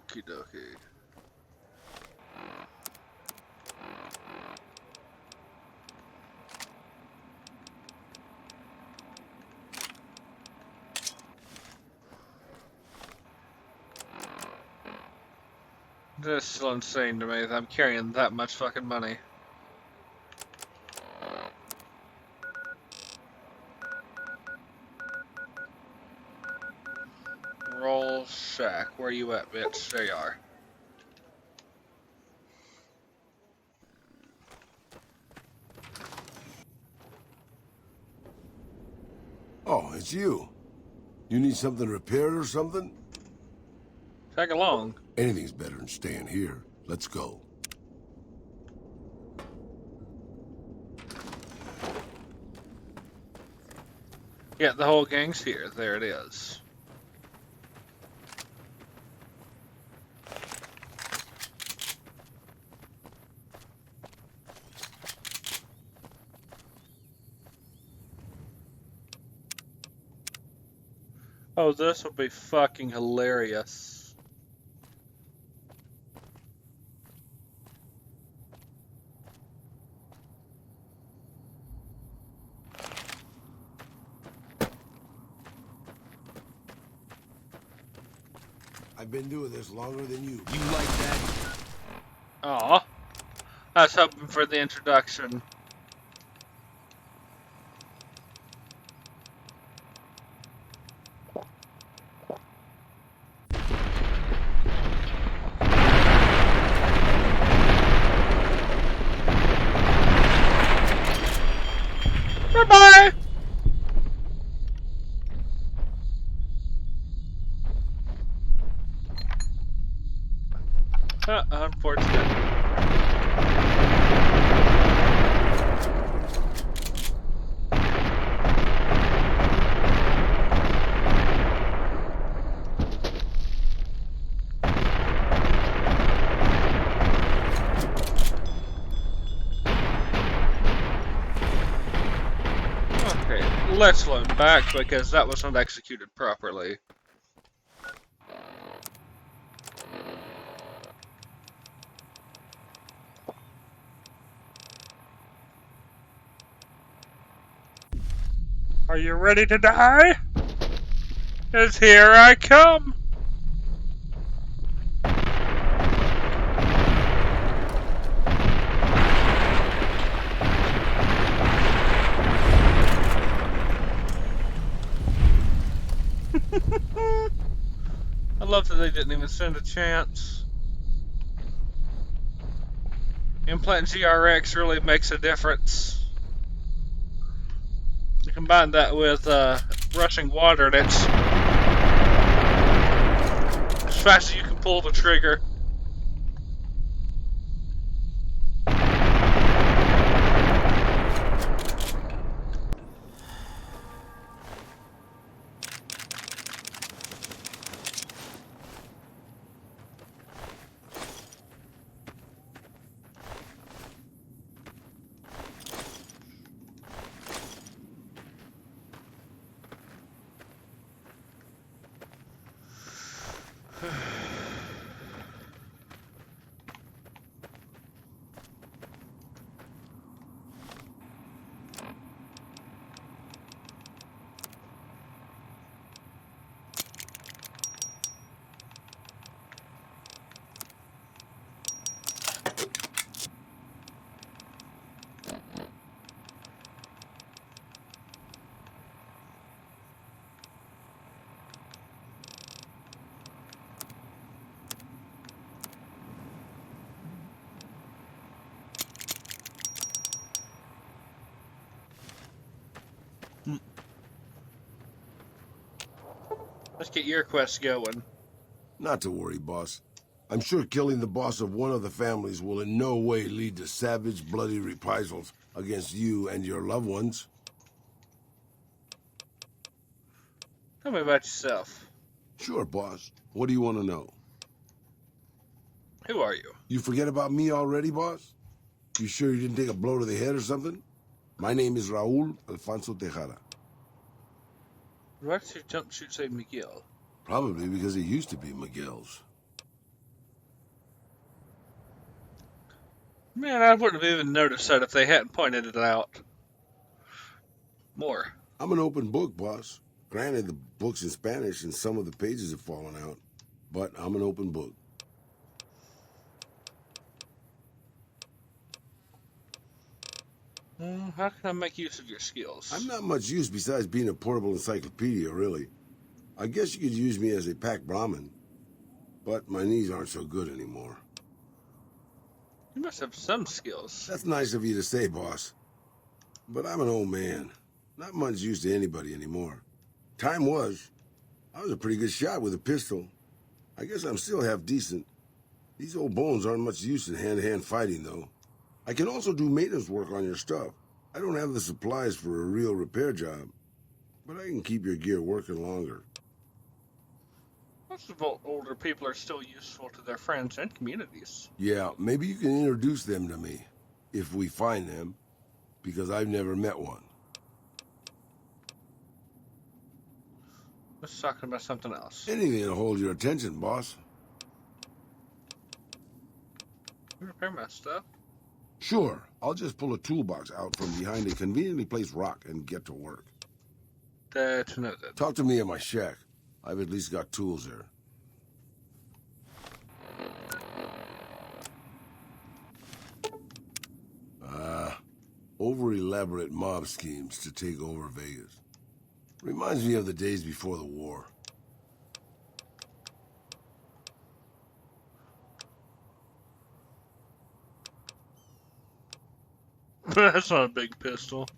Okie dokie. That's still insane to me that I'm carrying that much fucking money. Roll shack. Where you at, bitch? There you are. Oh, it's you. You need something repaired or something? Tag along. Anything's better than staying here. Let's go. Yeah, the whole gang's here. There it is. Oh, this would be fucking hilarious. I've been doing this longer than you. You like that? Aw. I was hoping for the introduction. Bye-bye! Unfortunate. Okay, let's load back because that was not executed properly. Are you ready to die? 'Cause here I come! I love that they didn't even stand a chance. Implant GRX really makes a difference. You combine that with rushing water, and it's as fast as you can pull the trigger. Let's get your quest going. Not to worry, boss. I'm sure killing the boss of one of the families will in no way lead to savage, bloody reprisals against you and your loved ones. Tell me about yourself. Sure, boss. What do you want to know? Who are you? You forget about me already, boss? You sure you didn't take a blow to the head or something? My name is Raul Alfonso Tejada. Why does your jumpsuit say Miguel? Probably because it used to be Miguel's. Man, I wouldn't have even noticed that if they hadn't pointed it out more. I'm an open book, boss. Granted, the book's in Spanish and some of the pages have fallen out, but I'm an open book. How can I make use of your skills? I'm not much use besides being a portable encyclopedia, really. I guess you could use me as a pack Brahmin, but my knees aren't so good anymore. You must have some skills. That's nice of you to say, boss. But I'm an old man. Not much use to anybody anymore. Time was. I was a pretty good shot with a pistol. I guess I'm still half decent. These old bones aren't much use in hand-to-hand fighting, though. I can also do maintenance work on your stuff. I don't have the supplies for a real repair job, but I can keep your gear working longer. Most of older people are still useful to their friends and communities. Yeah, maybe you can introduce them to me, if we find them, because I've never met one. Let's talk about something else. Anything to hold your attention, boss. You repair my stuff? Sure, I'll just pull a toolbox out from behind a conveniently placed rock and get to work. That's noted. Talk to me at my shack. I've at least got tools there. Over-elaborate mob schemes to take over Vegas. Reminds me of the days before the war. That's not a big pistol.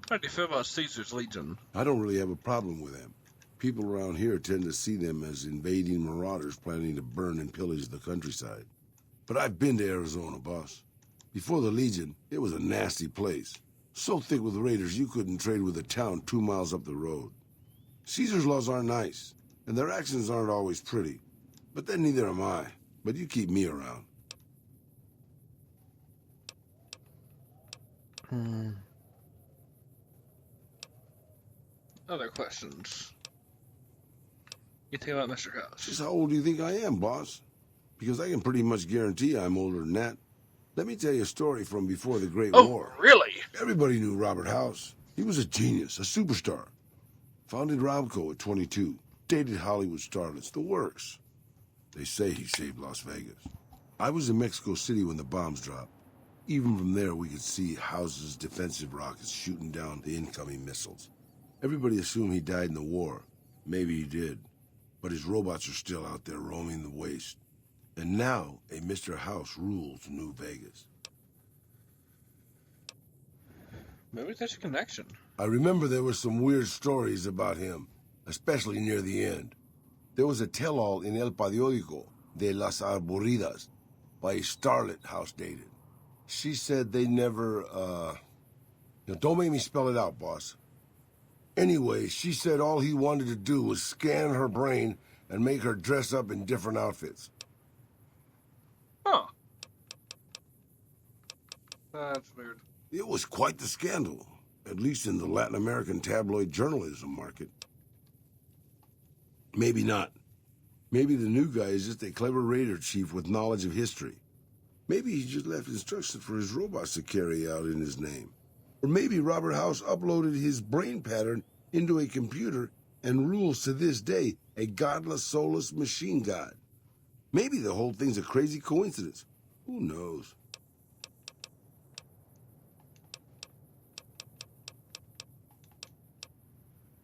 How do you feel about Caesar's Legion? I don't really have a problem with them. People around here tend to see them as invading marauders planning to burn and pillage the countryside. But I've been to Arizona, boss. Before the Legion, it was a nasty place. So thick with raiders you couldn't trade with a town 2 miles up the road. Caesar's laws aren't nice, and their actions aren't always pretty. But then neither am I. But you keep me around. Other questions? You think about Mr. House? Just how old do you think I am, boss? Because I can pretty much guarantee I'm older than that. Let me tell you a story from before the Great War. Oh, really? Everybody knew Robert House. He was a genius, a superstar. Founded Robco at 22. Dated Hollywood starlets, the works. They say he saved Las Vegas. I was in Mexico City when the bombs dropped. Even from there, we could see House's defensive rockets shooting down the incoming missiles. Everybody assumed he died in the war. Maybe he did. But his robots are still out there roaming the waste. And now, a Mr. House rules New Vegas. Maybe there's a connection. I remember there were some weird stories about him, especially near the end. There was a tell-all in El Periódico de las Arboridas by a starlet House dated. She said they never, don't make me spell it out, boss. Anyway, she said all he wanted to do was scan her brain and make her dress up in different outfits. Huh. That's weird. It was quite the scandal, at least in the Latin American tabloid journalism market. Maybe not. Maybe the new guy is just a clever raider chief with knowledge of history. Maybe he just left instructions for his robots to carry out in his name. Or maybe Robert House uploaded his brain pattern into a computer and rules to this day a godless, soulless machine god. Maybe the whole thing's a crazy coincidence. Who knows?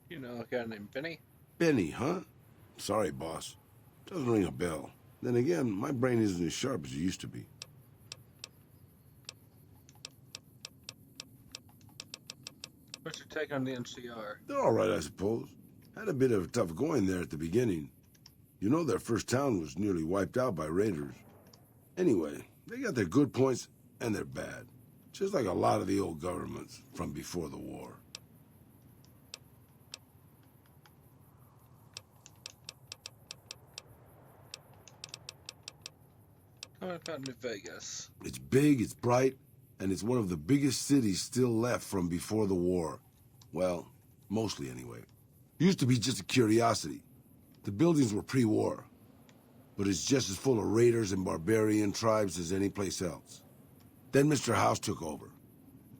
You know a guy named Benny? Benny, huh? Sorry, boss. Doesn't ring a bell. Then again, my brain isn't as sharp as it used to be. What's your take on the NCR? They're all right, I suppose. Had a bit of a tough going there at the beginning. You know their first town was nearly wiped out by raiders. Anyway, they got their good points and their bad. Just like a lot of the old governments from before the war. How about New Vegas? It's big, it's bright, and it's one of the biggest cities still left from before the war. Well, mostly anyway. Used to be just a curiosity. The buildings were pre-war. but it's just as full of raiders and barbarian tribes as any place else. Then Mr. House took over,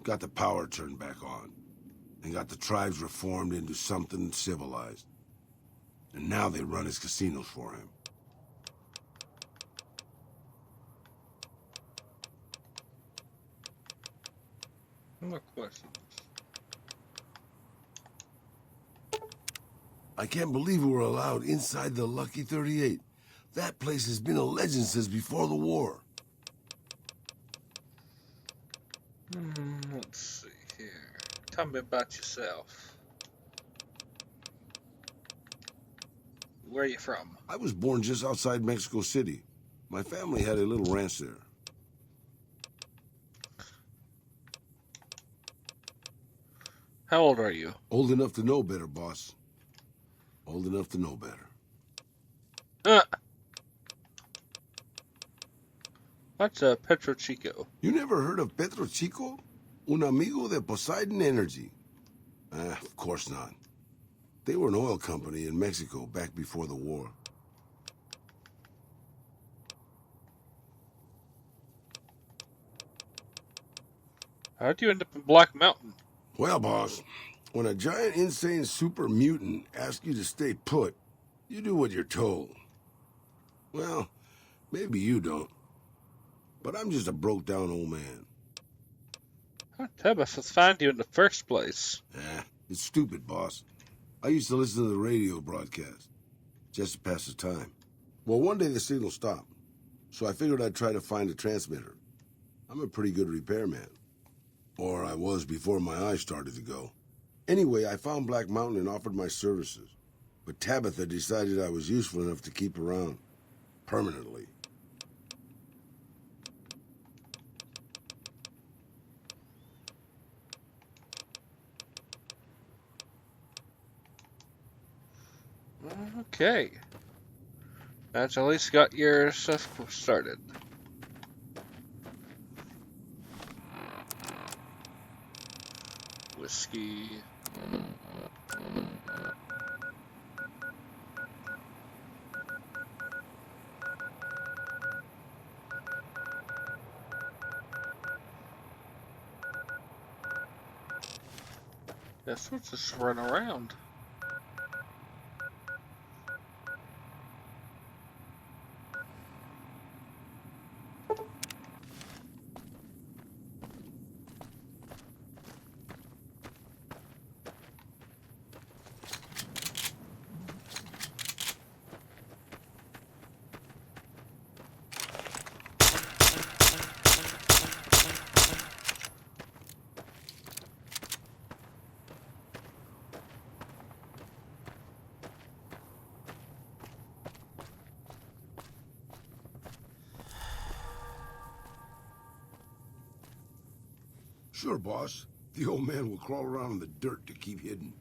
got the power turned back on, and got the tribes reformed into something civilized. And now they run his casinos for him. No questions. I can't believe we were allowed inside the Lucky 38. That place has been a legend since before the war. Let's see here. Tell me about yourself. Where are you from? I was born just outside Mexico City. My family had a little ranch there. How old are you? Old enough to know better, boss. Old enough to know better. What's a Petro Chico? You never heard of Petro Chico? Un amigo de Poseidon Energy. Of course not. They were an oil company in Mexico back before the war. How'd you end up in Black Mountain? Well, boss, when a giant, insane super mutant asks you to stay put, you do what you're told. Well, maybe you don't. But I'm just a broke-down old man. How'd Tabitha find you in the first place? It's stupid, boss. I used to listen to the radio broadcast, just to pass the time. Well, one day the signal stopped, so I figured I'd try to find a transmitter. I'm a pretty good repairman. Or I was before my eyes started to go. Anyway, I found Black Mountain and offered my services. But Tabitha decided I was useful enough to keep around. Permanently. Okay. That's at least got your stuff started. Whiskey. Guess we'll just run around. Sure, boss. The old man will crawl around in the dirt to keep hidden.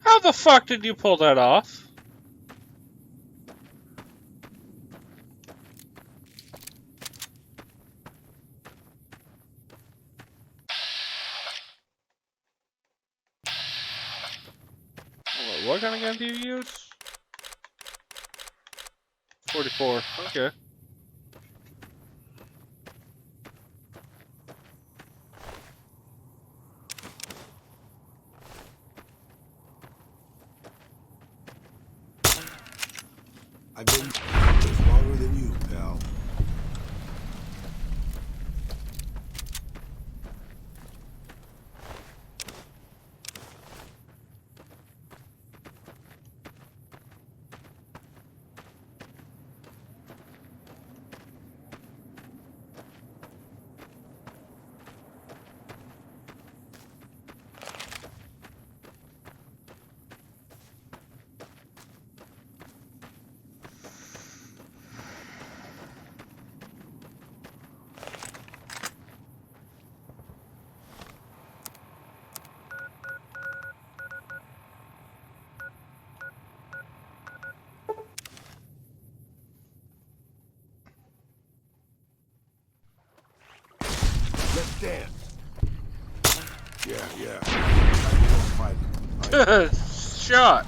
How the fuck did you pull that off? What kind of gun do you use? 44. Okay. I've been this longer than you, pal. understand. Yeah. Fighting. Shot.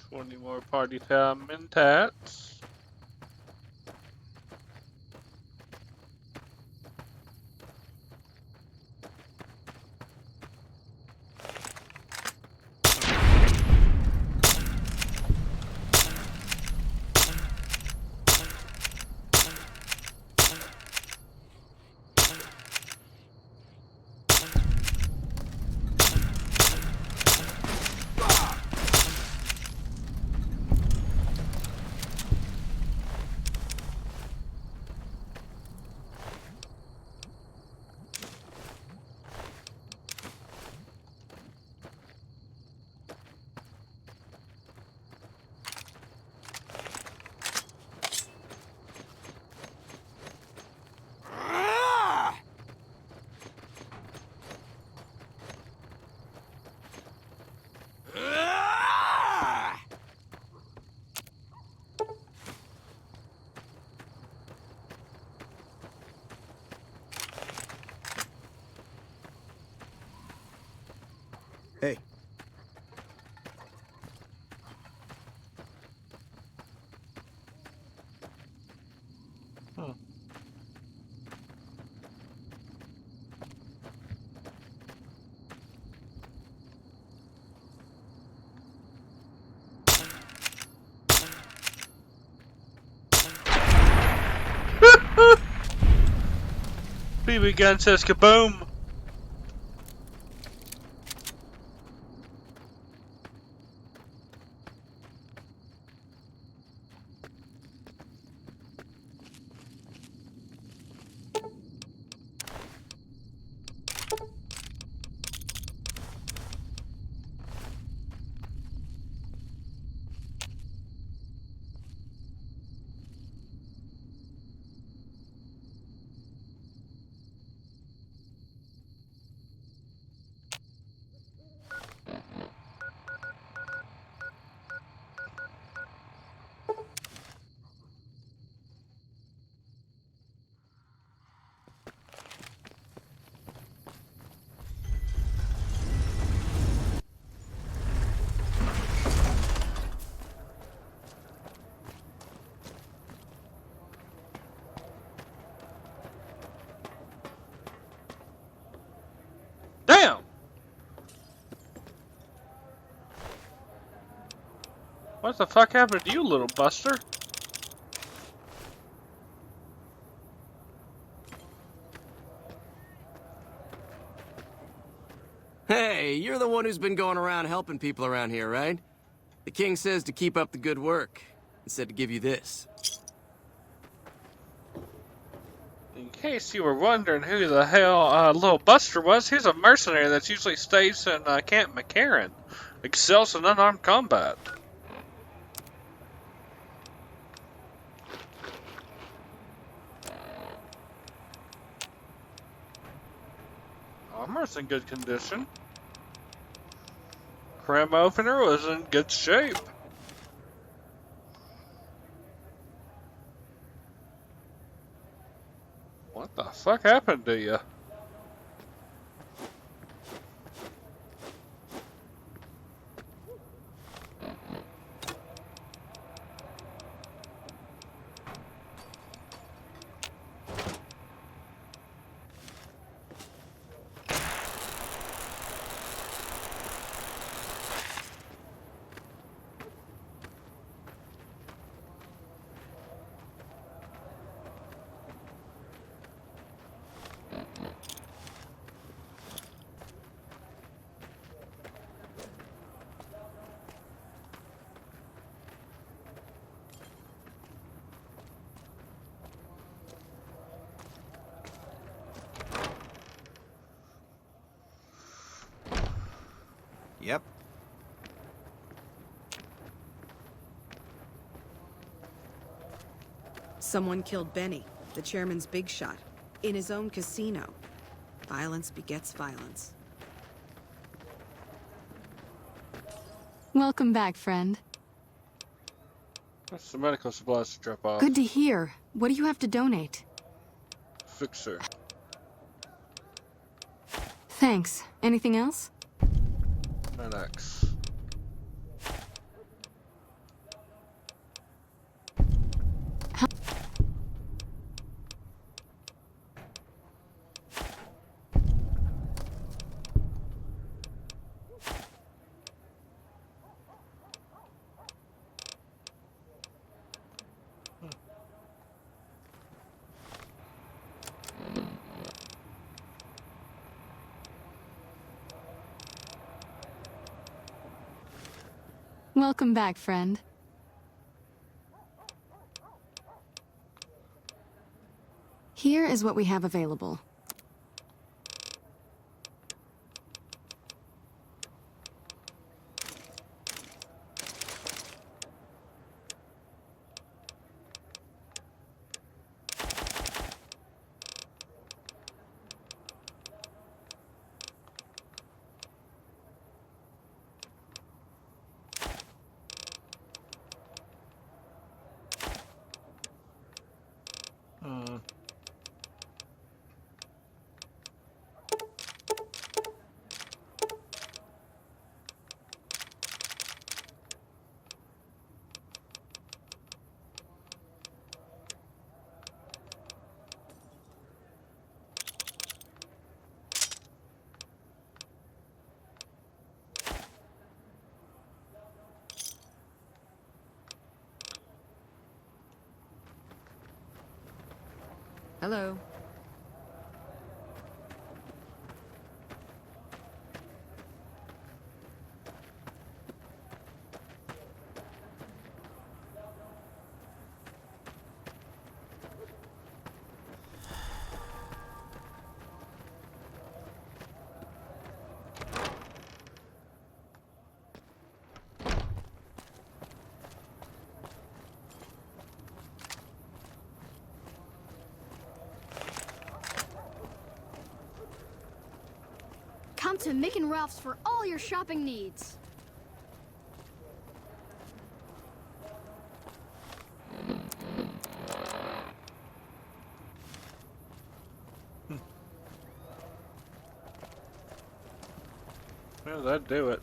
Twenty more party time in tats. Hey. BB gun says kaboom. Damn! What the fuck happened to you, little buster? Hey, you're the one who's been going around helping people around here, right? The king says to keep up the good work, and said to give you this. In case you were wondering who the hell little Buster was, he's a mercenary that usually stays in Camp McCarran. Excels in unarmed combat. Armor's in good condition. Cram opener was in good shape. What the fuck happened to you? Someone killed Benny, the chairman's big shot, in his own casino. Violence begets violence. Welcome back, friend. That's the medical supplies to drop off. Good to hear. What do you have to donate? Fixer. Thanks. Anything else? Medics. Welcome back, friend. Here is what we have available. Hello. Come to Mick and Ralph's for all your shopping needs. Yeah, that'd do it.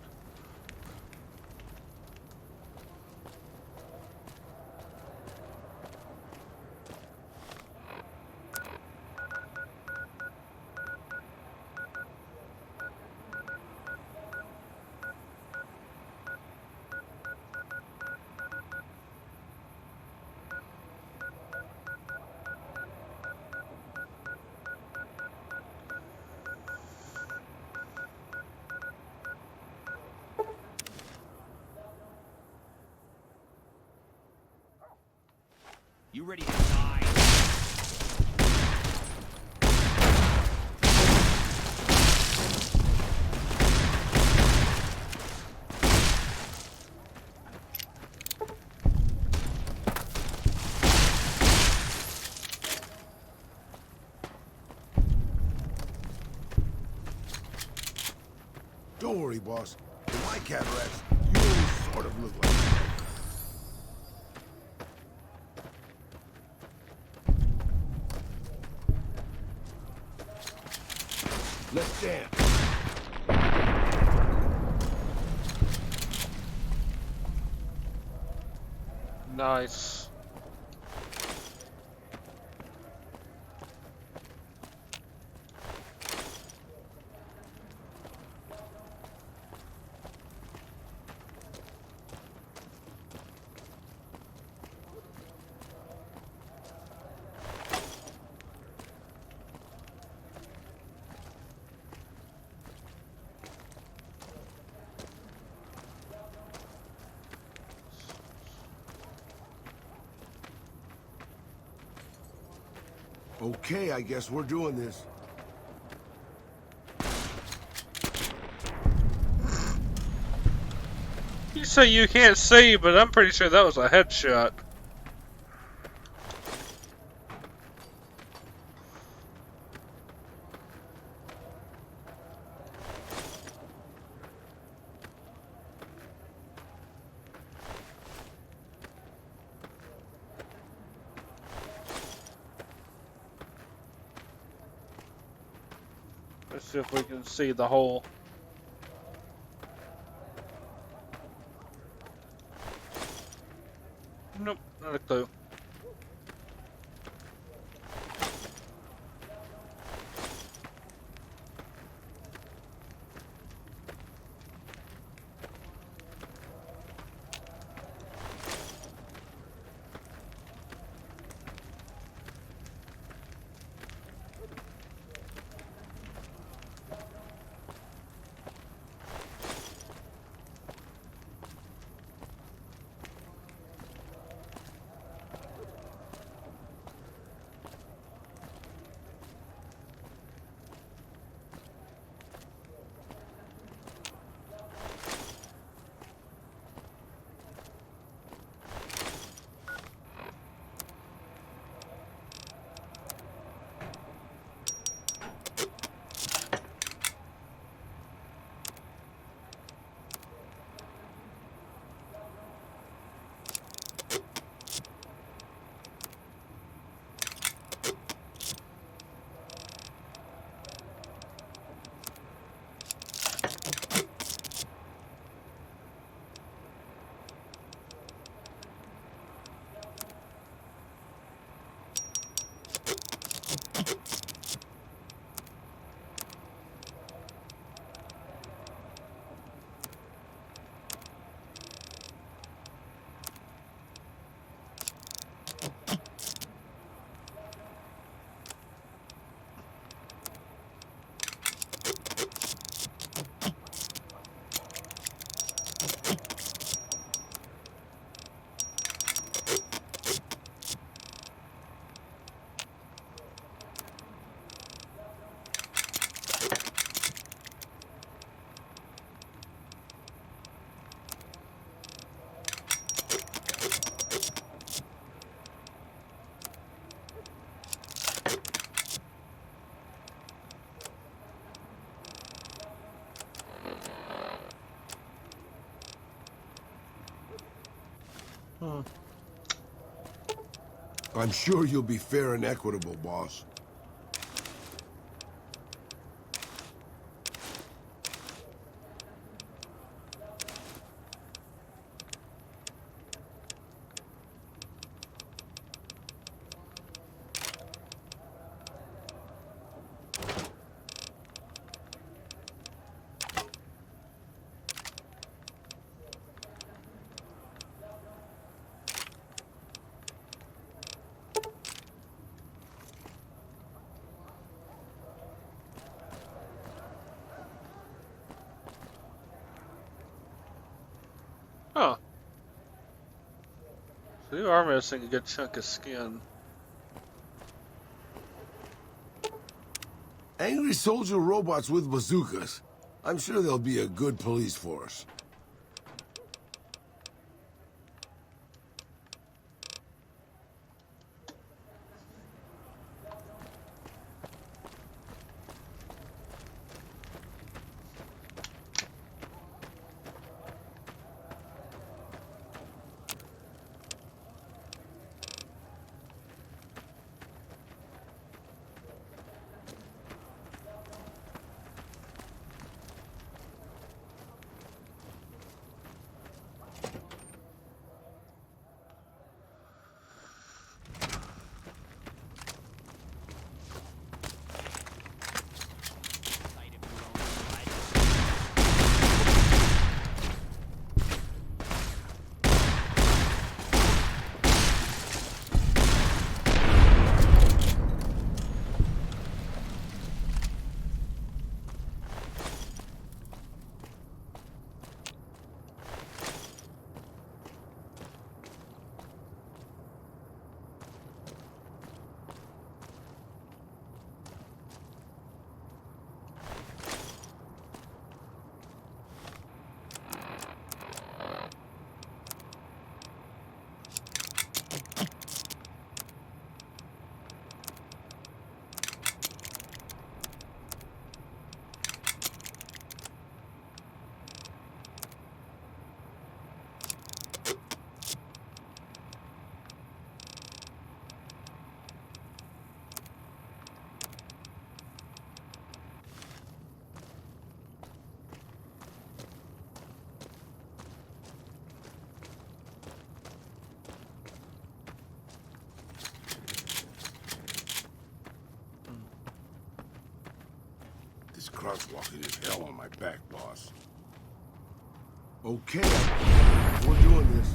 You ready to die? Don't worry, boss. In my cataracts, you always sort of look like that. Let's dance. Nice. Okay, I guess we're doing this. You say you can't see, but I'm pretty sure that was a headshot. Let's see if we can see the hole. Nope, not a clue. I'm sure you'll be fair and equitable, boss. Huh. So you are missing a good chunk of skin. Angry soldier robots with bazookas. I'm sure they'll be a good police force. This crosswalking is hell on my back, boss. Okay, we're doing this.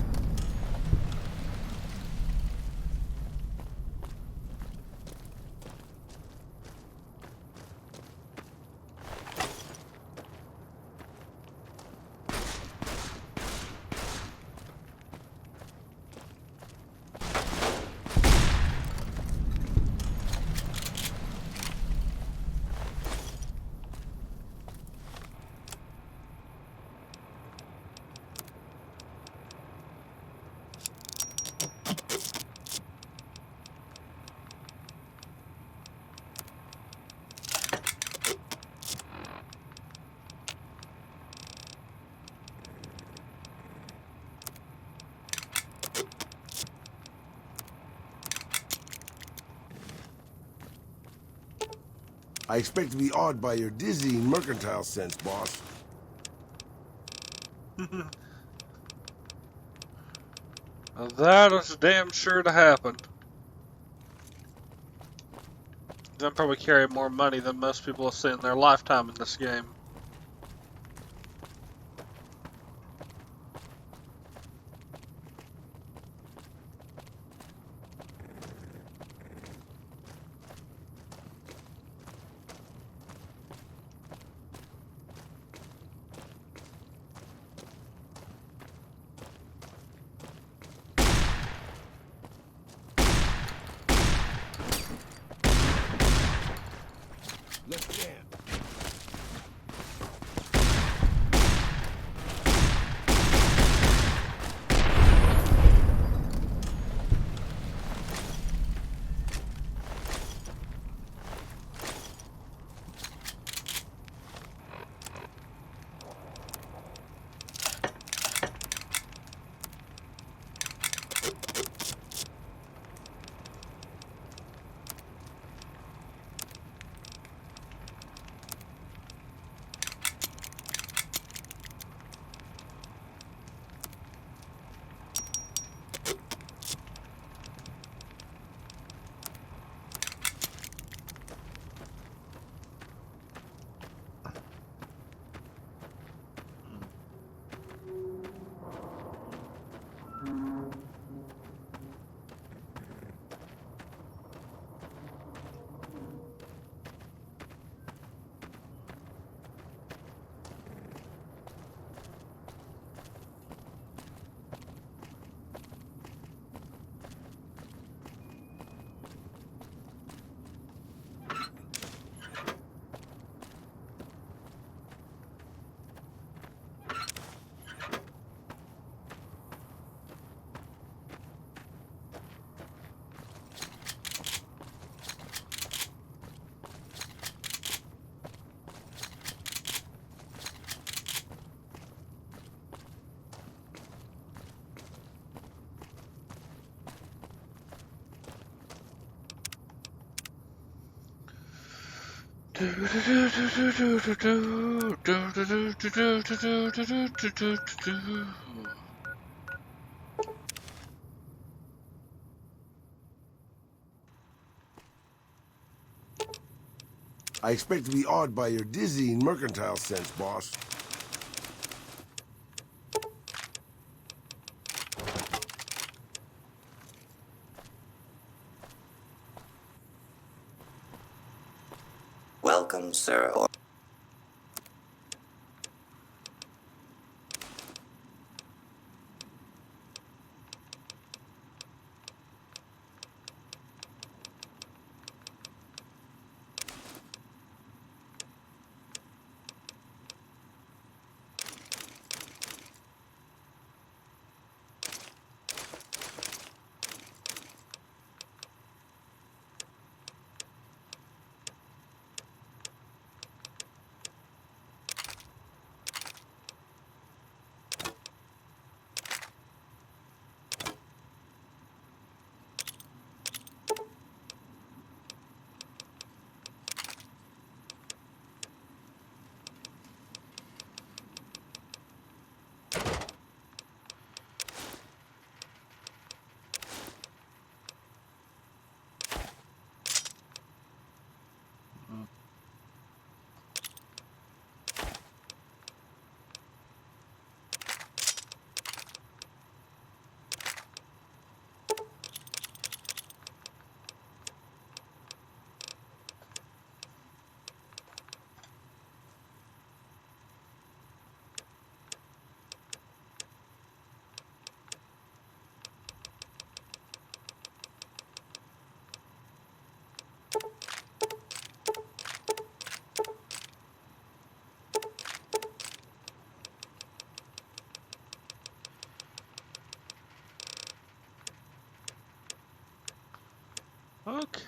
I expect to be awed by your dizzying mercantile sense, boss. That is damn sure to happen. They'll probably carry more money than most people will see in their lifetime in this game. Let's jam. I expect to be awed by your dizzying mercantile sense, boss. Welcome, sir.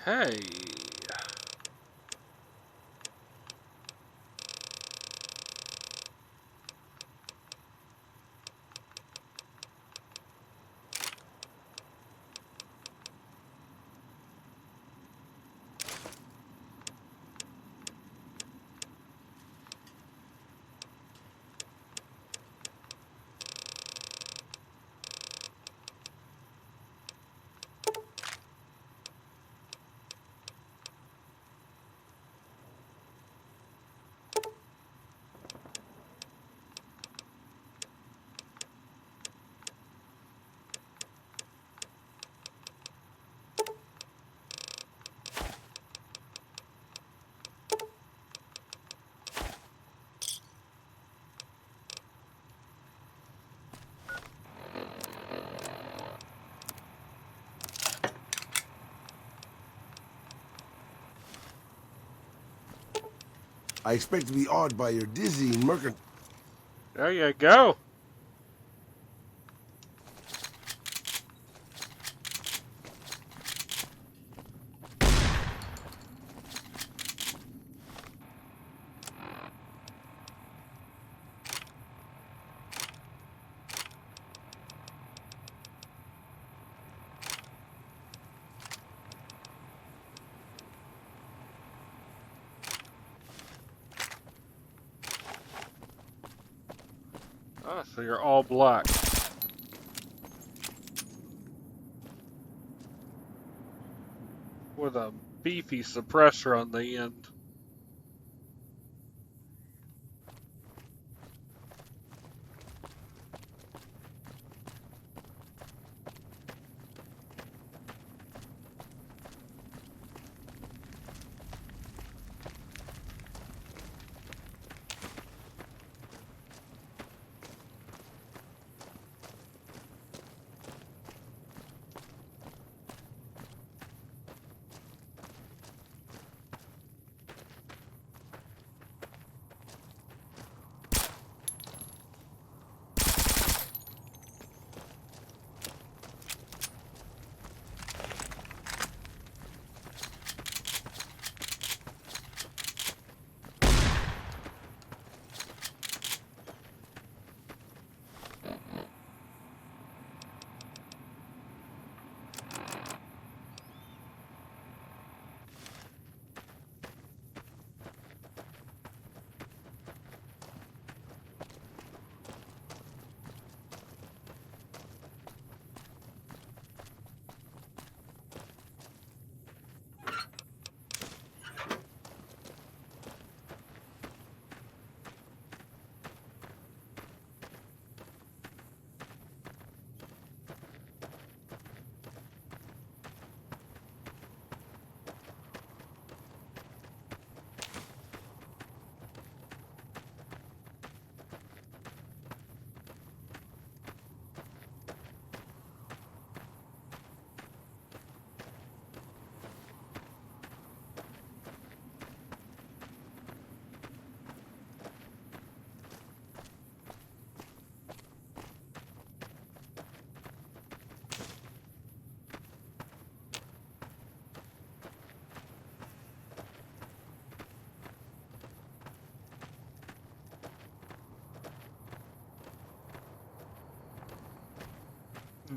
Okay. I expect to be awed by your dizzying mercant. There you go. Oh, so you're all black. With a beefy suppressor on the end.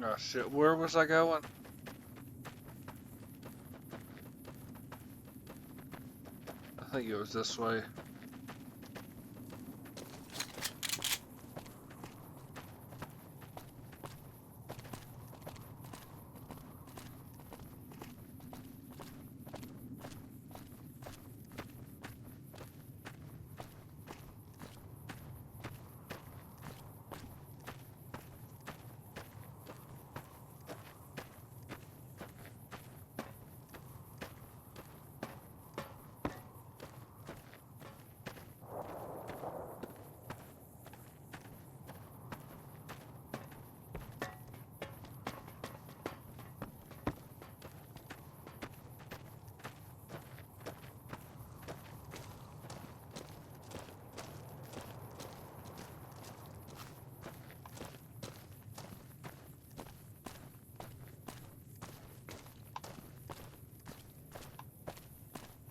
Oh shit, where was I going? I think it was this way.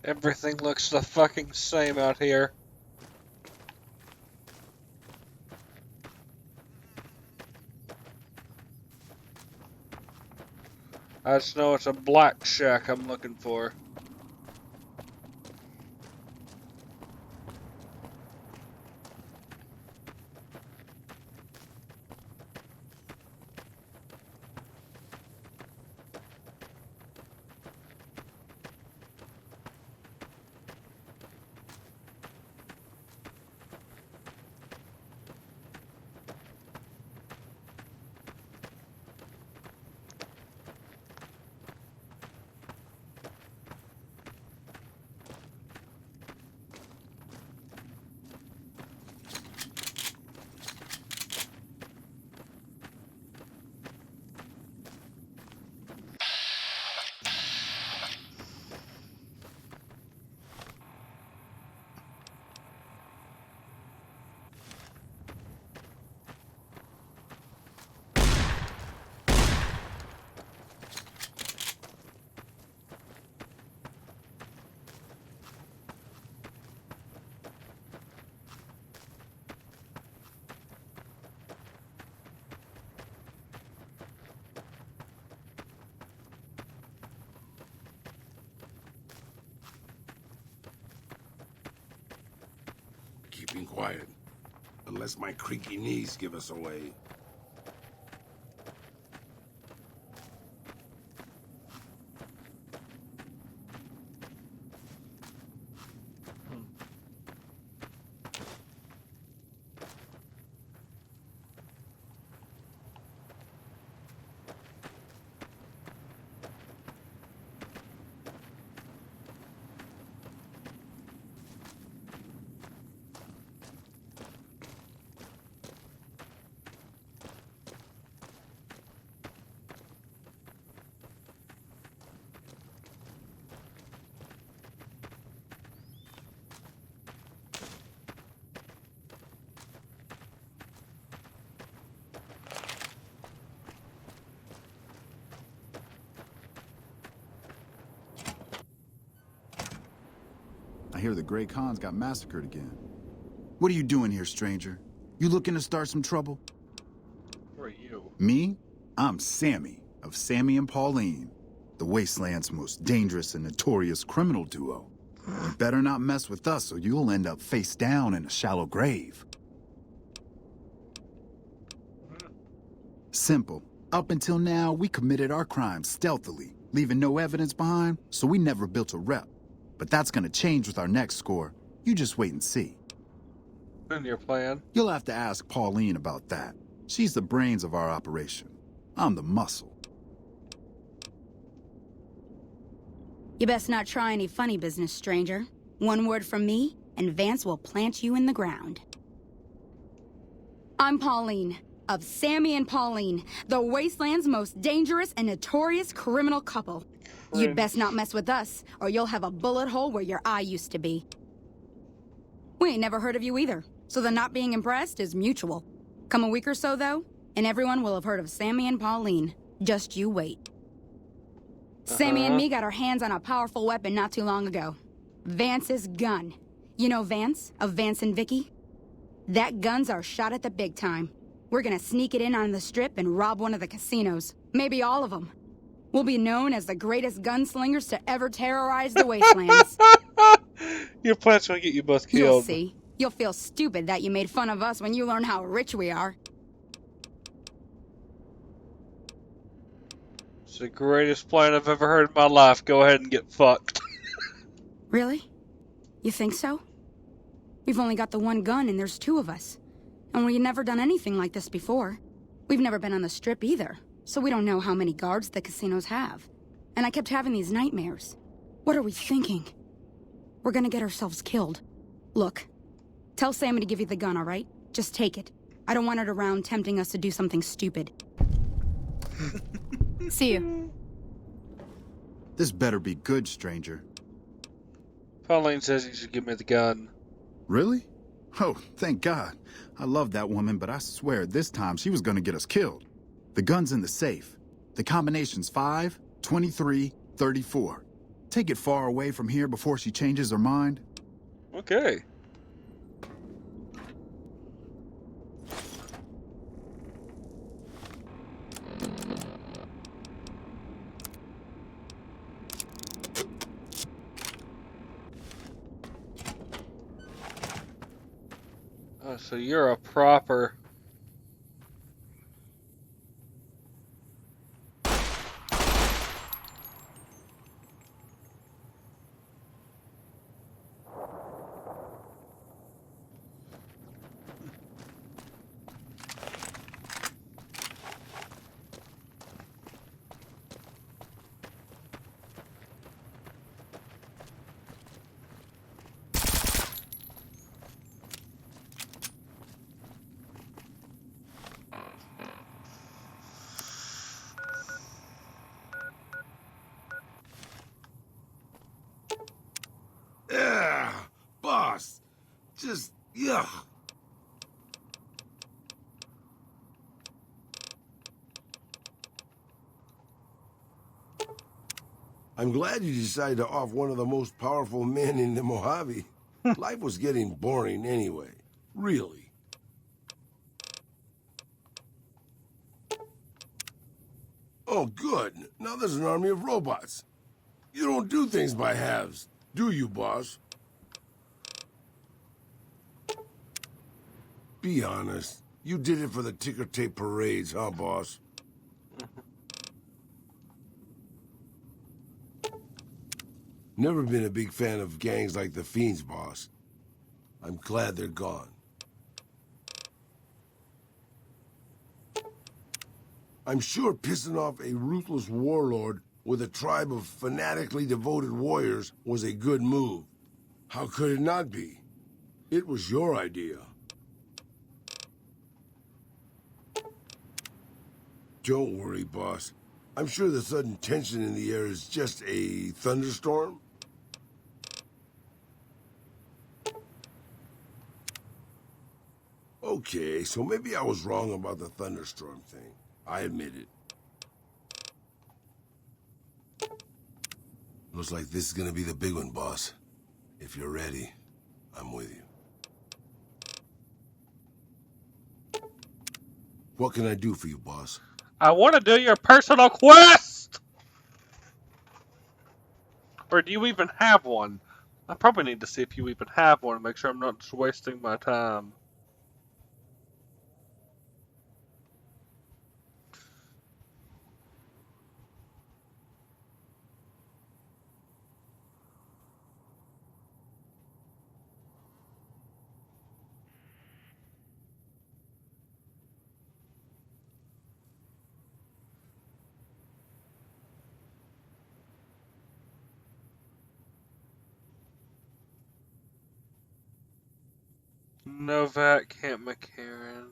Everything looks the fucking same out here. I just know it's a black shack I'm looking for. Keeping quiet. Unless my creaky knees give us away. I hear the Grey Khans got massacred again. What are you doing here, stranger? You looking to start some trouble? Who are you? Me? I'm Sammy, of Sammy and Pauline, the Wasteland's most dangerous and notorious criminal duo. You better not mess with us or you'll end up face down in a shallow grave. Simple. Up until now, we committed our crimes stealthily, leaving no evidence behind, so we never built a rep. But that's gonna change with our next score. You just wait and see. And your plan? You'll have to ask Pauline about that. She's the brains of our operation. I'm the muscle. You best not try any funny business, stranger. One word from me, and Vance will plant you in the ground. I'm Pauline, of Sammy and Pauline, the Wasteland's most dangerous and notorious criminal couple. You'd best not mess with us, or you'll have a bullet hole where your eye used to be. We ain't never heard of you either, so the not being impressed is mutual. Come a week or so, though, and everyone will have heard of Sammy and Pauline. Just you wait. Sammy and me got our hands on a powerful weapon not too long ago. Vance's gun. You know Vance, of Vance and Vicky? That gun's our shot at the big time. We're gonna sneak it in on the strip and rob one of the casinos. Maybe all of them. We'll be known as the greatest gunslingers to ever terrorize the wastelands. Your plan's gonna get you both killed. You'll see. You'll feel stupid that you made fun of us when you learn how rich we are. It's the greatest plan I've ever heard in my life. Go ahead and get fucked. Really? You think so? We've only got the one gun and there's two of us. And we've never done anything like this before. We've never been on the strip either, so we don't know how many guards the casinos have. And I kept having these nightmares. What are we thinking? We're gonna get ourselves killed. Look, tell Sammy to give you the gun, all right? Just take it. I don't want it around tempting us to do something stupid. See you. This better be good, stranger. Pauline says you should give me the gun. Really? Oh, thank God. I love that woman, but I swear this time she was gonna get us killed. The gun's in the safe. The combination's 5, 23, 34. take it far away from here before she changes her mind. Okay. Oh, so you're a proper... Yeah, boss. Just, yeah. I'm glad you decided to off one of the most powerful men in the Mojave. Life was getting boring anyway. Really. Oh, good. Now there's an army of robots. You don't do things by halves, do you, boss? Be honest. You did it for the ticker tape parades, huh, boss? Never been a big fan of gangs like the Fiends, boss. I'm glad they're gone. I'm sure pissing off a ruthless warlord with a tribe of fanatically devoted warriors was a good move. How could it not be? It was your idea. Don't worry, boss. I'm sure the sudden tension in the air is just a thunderstorm. Okay, so maybe I was wrong about the thunderstorm thing. I admit it. Looks like this is gonna be the big one, boss. If you're ready, I'm with you. What can I do for you, boss? I want to do your personal quest! Or do you even have one? I probably need to see if you even have one to make sure I'm not just wasting my time. Novak, Camp McCarran.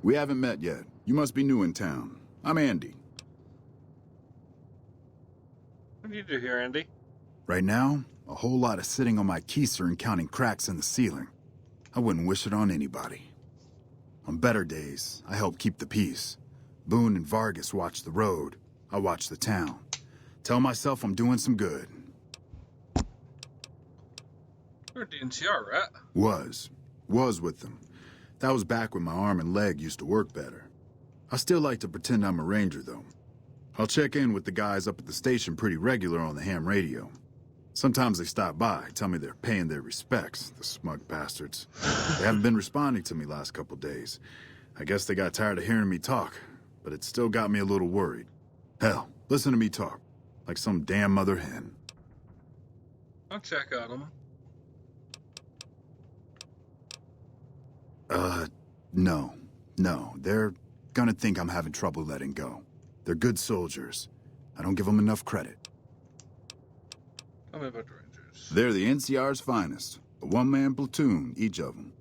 We haven't met yet. You must be new in town. I'm Andy. What do you do here, Andy? Right now, a whole lot of sitting on my keister and counting cracks in the ceiling. I wouldn't wish it on anybody. On better days, I help keep the peace. Boone and Vargas watch the road. I watch the town. Tell myself I'm doing some good. You're a DNCR, right? Was with them. That was back when my arm and leg used to work better. I still like to pretend I'm a ranger, though. I'll check in with the guys up at the station pretty regular on the ham radio. Sometimes they stop by, tell me they're paying their respects, the smug bastards. They haven't been responding to me last couple days. I guess they got tired of hearing me talk, but it still got me a little worried. Hell, listen to me talk, like some damn mother hen. I'll check on them. No. They're gonna think I'm having trouble letting go. They're good soldiers. I don't give them enough credit. Tell me about the Rangers. They're the NCR's finest. A one-man platoon, each of them.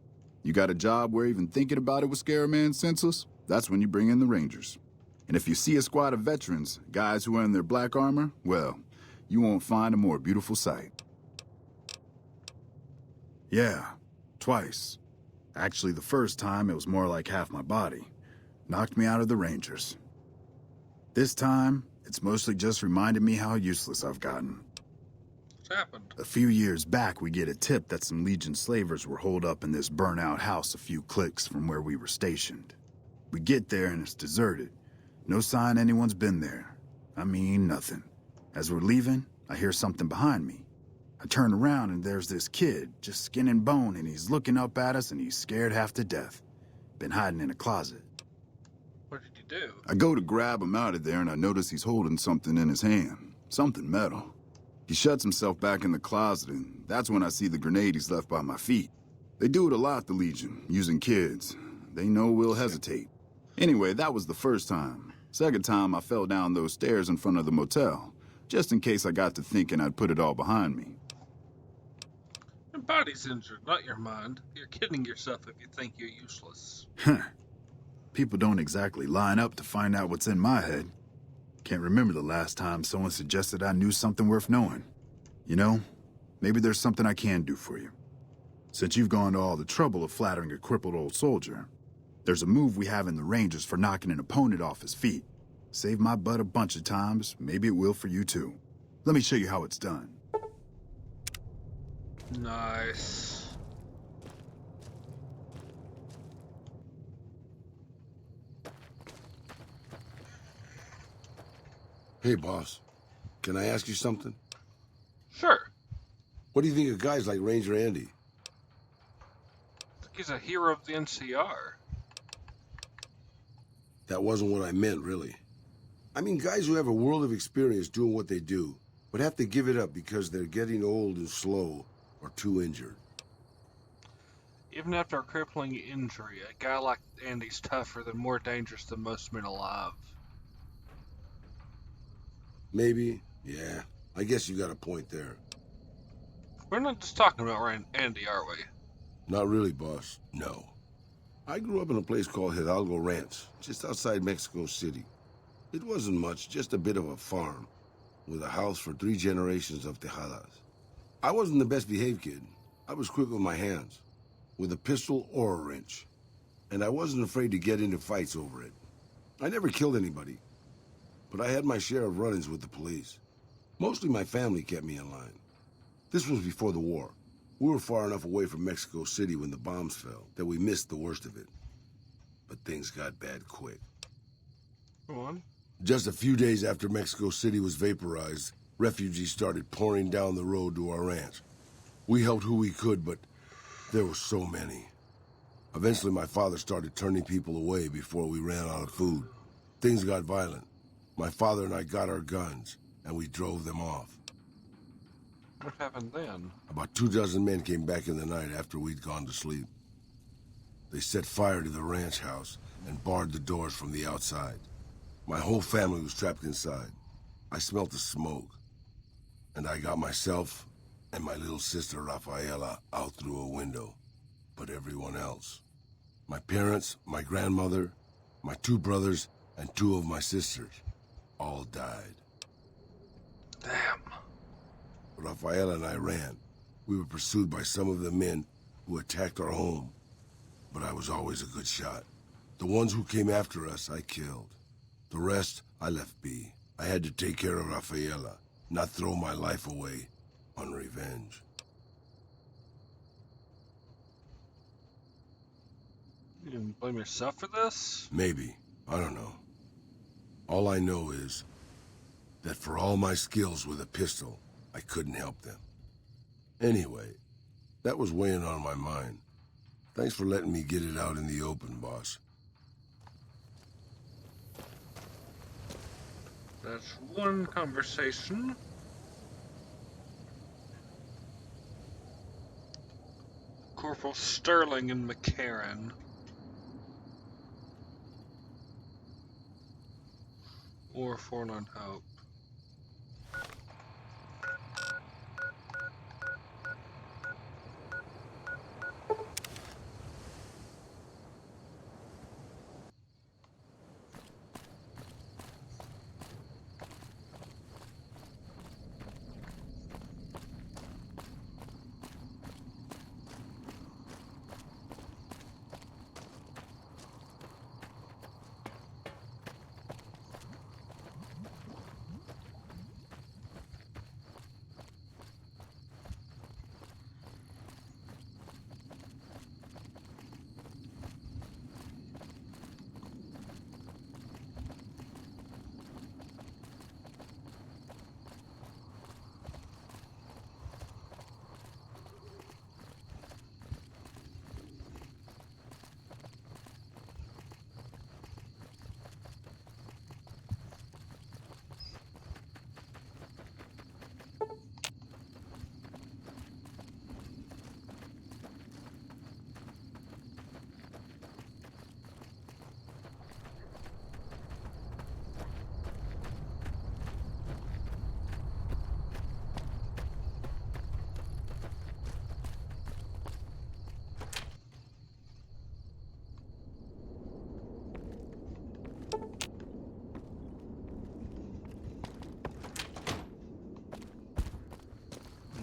You got a job where even thinking about it would scare a man senseless? That's when you bring in the Rangers. And if you see a squad of veterans, guys who are in their black armor, well, you won't find a more beautiful sight. Yeah, twice. Actually, the first time, it was more like half my body. Knocked me out of the Rangers. This time, it's mostly just reminded me how useless I've gotten. What's happened? A few years back, we get a tip that some Legion slavers were holed up in this burnt-out house a few clicks from where we were stationed. We get there and it's deserted. No sign anyone's been there. I mean, nothing. As we're leaving, I hear something behind me. I turn around and there's this kid, just skin and bone, and he's looking up at us and he's scared half to death. Been hiding in a closet. What did you do? I go to grab him out of there and I notice he's holding something in his hand. Something metal. He shuts himself back in the closet and that's when I see the grenade he's left by my feet. They do it a lot, the Legion, using kids. They know we'll hesitate. Anyway, that was the first time. Second time, I fell down those stairs in front of the motel, just in case I got to thinking I'd put it all behind me. Your body's injured, not your mind. You're kidding yourself if you think you're useless. People don't exactly line up to find out what's in my head. Can't remember the last time someone suggested I knew something worth knowing. You know, maybe there's something I can do for you. Since you've gone to all the trouble of flattering a crippled old soldier, there's a move we have in the Rangers for knocking an opponent off his feet. Saved my butt a bunch of times, maybe it will for you too. Let me show you how it's done. Nice. Hey, boss. Can I ask you something? Sure. What do you think of guys like Ranger Andy? I think he's a hero of the NCR. That wasn't what I meant, really. I mean guys who have a world of experience doing what they do, but have to give it up because they're getting old and slow or too injured. Even after a crippling injury, a guy like Andy's tougher and more dangerous than most men alive. Maybe, yeah. I guess you got a point there. We're not just talking about Andy, are we? Not really, boss. No. I grew up in a place called Hidalgo Ranch, just outside Mexico City. It wasn't much, just a bit of a farm, with a house for 3 generations of Tejadas. I wasn't the best behaved kid. I was quick with my hands, with a pistol or a wrench. And I wasn't afraid to get into fights over it. I never killed anybody, but I had my share of run-ins with the police. Mostly my family kept me in line. This was before the war. We were far enough away from Mexico City when the bombs fell that we missed the worst of it. But things got bad quick. Go on. Just a few days after Mexico City was vaporized, refugees started pouring down the road to our ranch. We helped who we could, but there were so many. Eventually, my father started turning people away before we ran out of food. Things got violent. My father and I got our guns, and we drove them off. What happened then? About 24 men came back in the night after we'd gone to sleep. They set fire to the ranch house and barred the doors from the outside. My whole family was trapped inside. I smelt the smoke, and I got myself and my little sister Rafaela out through a window. But everyone else, my parents, my grandmother, my 2 brothers, and 2 of my sisters, all died. Damn. Rafaela and I ran. We were pursued by some of the men who attacked our home, but I was always a good shot. The ones who came after us, I killed. The rest, I left be. I had to take care of Rafaela, not throw my life away on revenge. You didn't blame yourself for this? Maybe, I don't know. All I know is that for all my skills with a pistol, I couldn't help them. Anyway, that was weighing on my mind. Thanks for letting me get it out in the open, boss. That's one conversation. Corporal Sterling and McCarran. Or Forlorn Hope.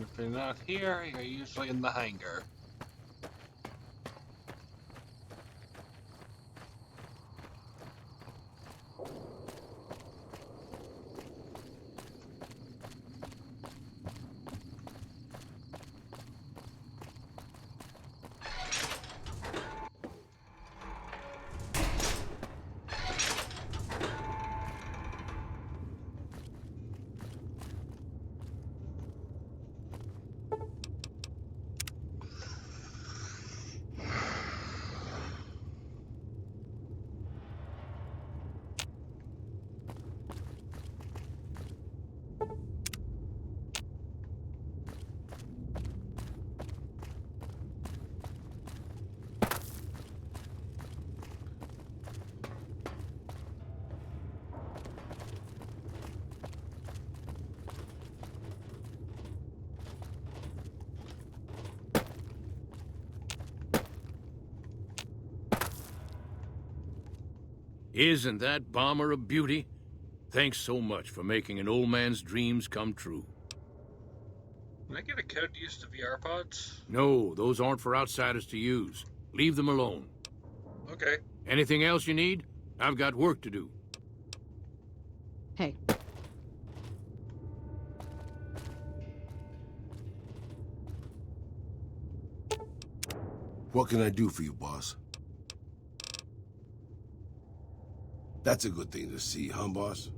If they're not here, you're usually in the hangar. Isn't that bomber a beauty? Thanks so much for making an old man's dreams come true. Can I get a code to use the VR pods? No, those aren't for outsiders to use. Leave them alone. Okay. Anything else you need? I've got work to do. Hey, What can I do for you, boss? That's a good thing to see, huh, boss?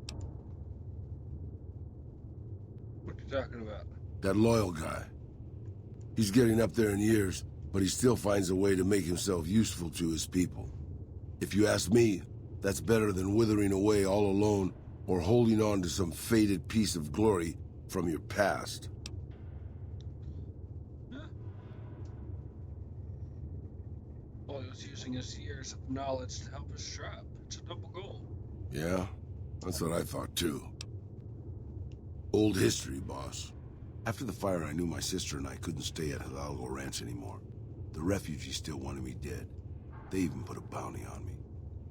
What you talking about? That loyal guy. He's getting up there in years, but he still finds a way to make himself useful to his people. If you ask me, that's better than withering away all alone or holding on to some faded piece of glory from your past. Huh? Well, he was using his years of knowledge to help his tribe. It's a noble goal. Yeah, that's what I thought too. Old history, boss. After the fire, I knew my sister and I couldn't stay at Hidalgo Ranch anymore. The refugees still wanted me dead. They even put a bounty on me.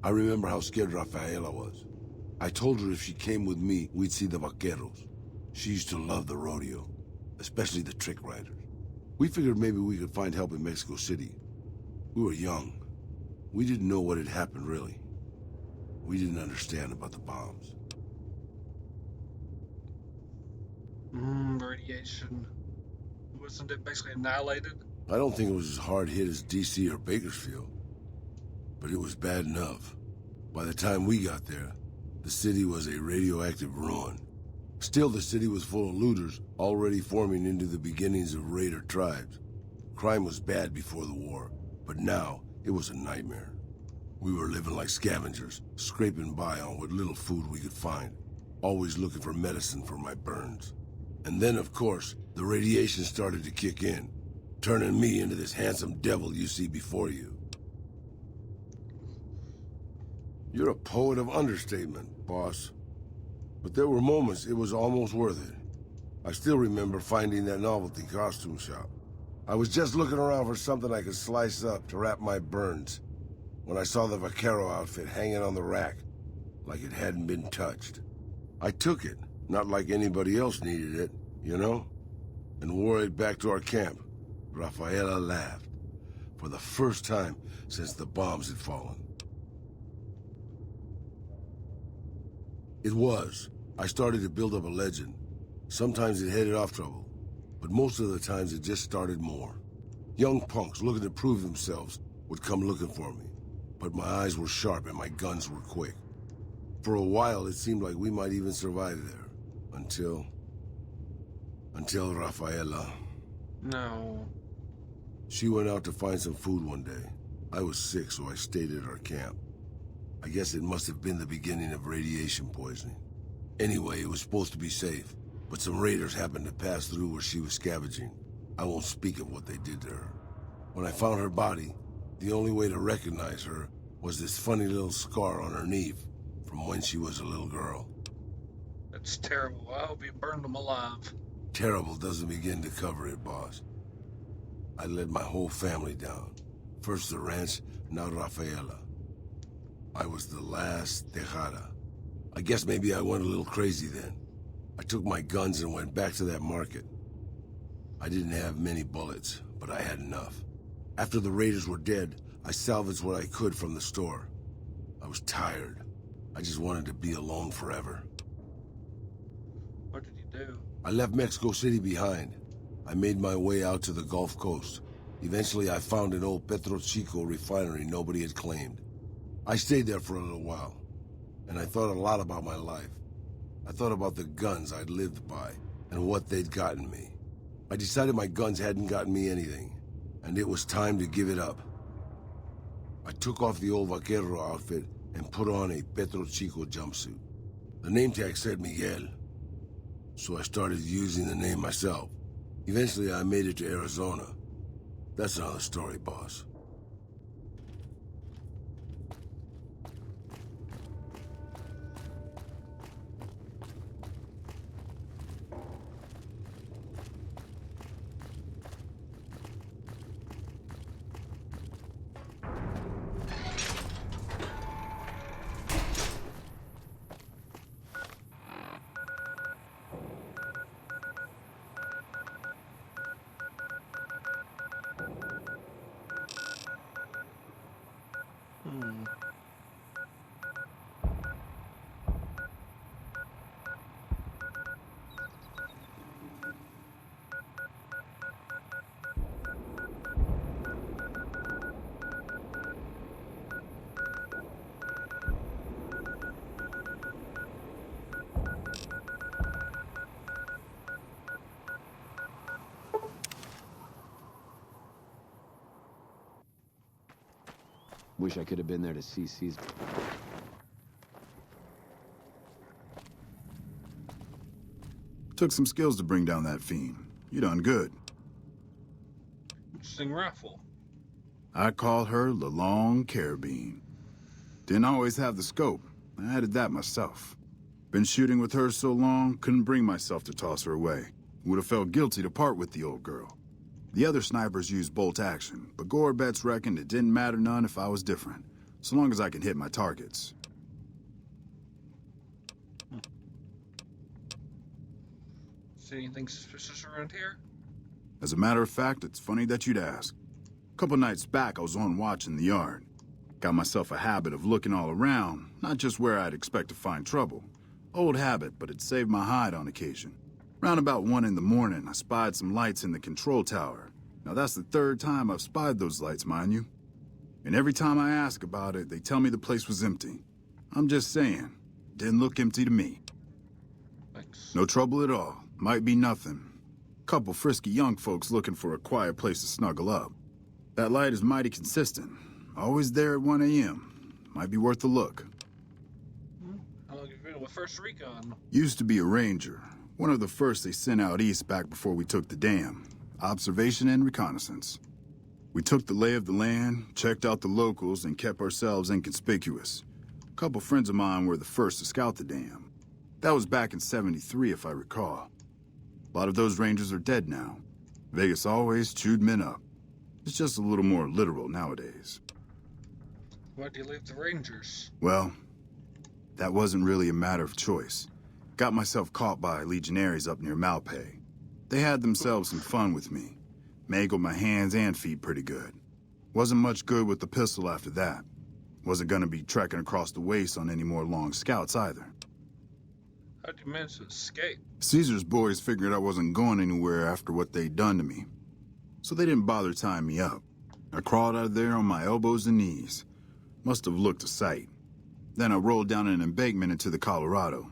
I remember how scared Rafaela was. I told her if she came with me, we'd see the vaqueros. She used to love the rodeo, especially the trick riders. We figured maybe we could find help in Mexico City. We were young. We didn't know what had happened, really. We didn't understand about the bombs. Radiation. Wasn't it basically annihilated? I don't think it was as hard hit as DC or Bakersfield, but it was bad enough. By the time we got there, the city was a radioactive ruin. Still, the city was full of looters, already forming into the beginnings of raider tribes. Crime was bad before the war, but now it was a nightmare. We were living like scavengers, scraping by on what little food we could find, always looking for medicine for my burns. And then, of course, the radiation started to kick in, turning me into this handsome devil you see before you. You're a poet of understatement, boss. But there were moments it was almost worth it. I still remember finding that novelty costume shop. I was just looking around for something I could slice up to wrap my burns when I saw the vaquero outfit hanging on the rack like it hadn't been touched. I took it, not like anybody else needed it, you know, and wore it back to our camp. Rafaela laughed, for the first time since the bombs had fallen. It was. I started to build up a legend. Sometimes it headed off trouble, but most of the times it just started more. Young punks looking to prove themselves would come looking for me, but my eyes were sharp and my guns were quick. For a while, it seemed like we might even survive there, until Rafaela. No. She went out to find some food one day. I was sick, so I stayed at our camp. I guess it must have been the beginning of radiation poisoning. Anyway, it was supposed to be safe, but some raiders happened to pass through where she was scavenging. I won't speak of what they did to her. When I found her body, the only way to recognize her was this funny little scar on her knee from when she was a little girl. That's terrible. I hope you burned them alive. Terrible doesn't begin to cover it, boss. I led my whole family down. First the ranch, now Rafaela. I was the last Tejada. I guess maybe I went a little crazy then. I took my guns and went back to that market. I didn't have many bullets, but I had enough. After the raiders were dead, I salvaged what I could from the store. I was tired. I just wanted to be alone forever. What did you do? I left Mexico City behind. I made my way out to the Gulf Coast. Eventually, I found an old Petro Chico refinery nobody had claimed. I stayed there for a little while, and I thought a lot about my life. I thought about the guns I'd lived by, and what they'd gotten me. I decided my guns hadn't gotten me anything, and it was time to give it up. I took off the old vaquero outfit and put on a Petro Chico jumpsuit. The name tag said Miguel, so I started using the name myself. Eventually, I made it to Arizona. That's another story, boss. Wish I could have been there to see Caesar. Took some skills to bring down that fiend. You done good. Interesting rifle. I call her the Long Carabine. Didn't always have the scope. I added that myself. Been shooting with her so long, couldn't bring myself to toss her away. Would have felt guilty to part with the old girl. The other snipers used bolt action, but Gorbets reckoned it didn't matter none if I was different, so long as I can hit my targets. See anything suspicious around here? As a matter of fact, it's funny that you'd ask. A couple nights back, I was on watch in the yard. Got myself a habit of looking all around, not just where I'd expect to find trouble. Old habit, but it saved my hide on occasion. Round about 1 in the morning, I spied some lights in the control tower. Now that's the 3rd time I've spied those lights, mind you. And every time I ask about it, they tell me the place was empty. I'm just saying. Didn't look empty to me. Thanks. No trouble at all. Might be nothing. Couple frisky young folks looking for a quiet place to snuggle up. That light is mighty consistent. Always there at 1 a.m. Might be worth a look. How long have you been with First Recon? Used to be a ranger. One of the first they sent out east back before we took the dam. Observation and reconnaissance. We took the lay of the land, checked out the locals, and kept ourselves inconspicuous. A couple friends of mine were the first to scout the dam. That was back in '73, if I recall. A lot of those rangers are dead now. Vegas always chewed men up. It's just a little more literal nowadays. Why'd you leave the Rangers? Well, that wasn't really a matter of choice. Got myself caught by legionaries up near Malpay. They had themselves some fun with me. Mangled my hands and feet pretty good. Wasn't much good with the pistol after that. Wasn't gonna be trekking across the waste on any more long scouts either. How'd you manage to escape? Caesar's boys figured I wasn't going anywhere after what they'd done to me. So they didn't bother tying me up. I crawled out of there on my elbows and knees. Must have looked a sight. Then I rolled down an embankment into the Colorado.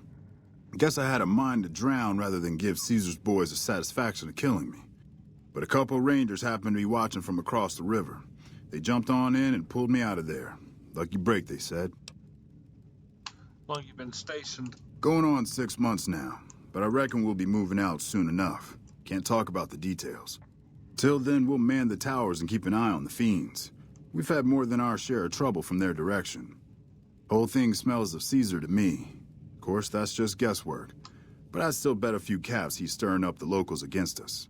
Guess I had a mind to drown rather than give Caesar's boys the satisfaction of killing me. But a couple of rangers happened to be watching from across the river. They jumped on in and pulled me out of there. Lucky break, they said. How long you been stationed? Going on 6 months now, but I reckon we'll be moving out soon enough. Can't talk about the details. Till then, we'll man the towers and keep an eye on the fiends. We've had more than our share of trouble from their direction. Whole thing smells of Caesar to me. Of course, that's just guesswork. But I'd still bet a few caps he's stirring up the locals against us.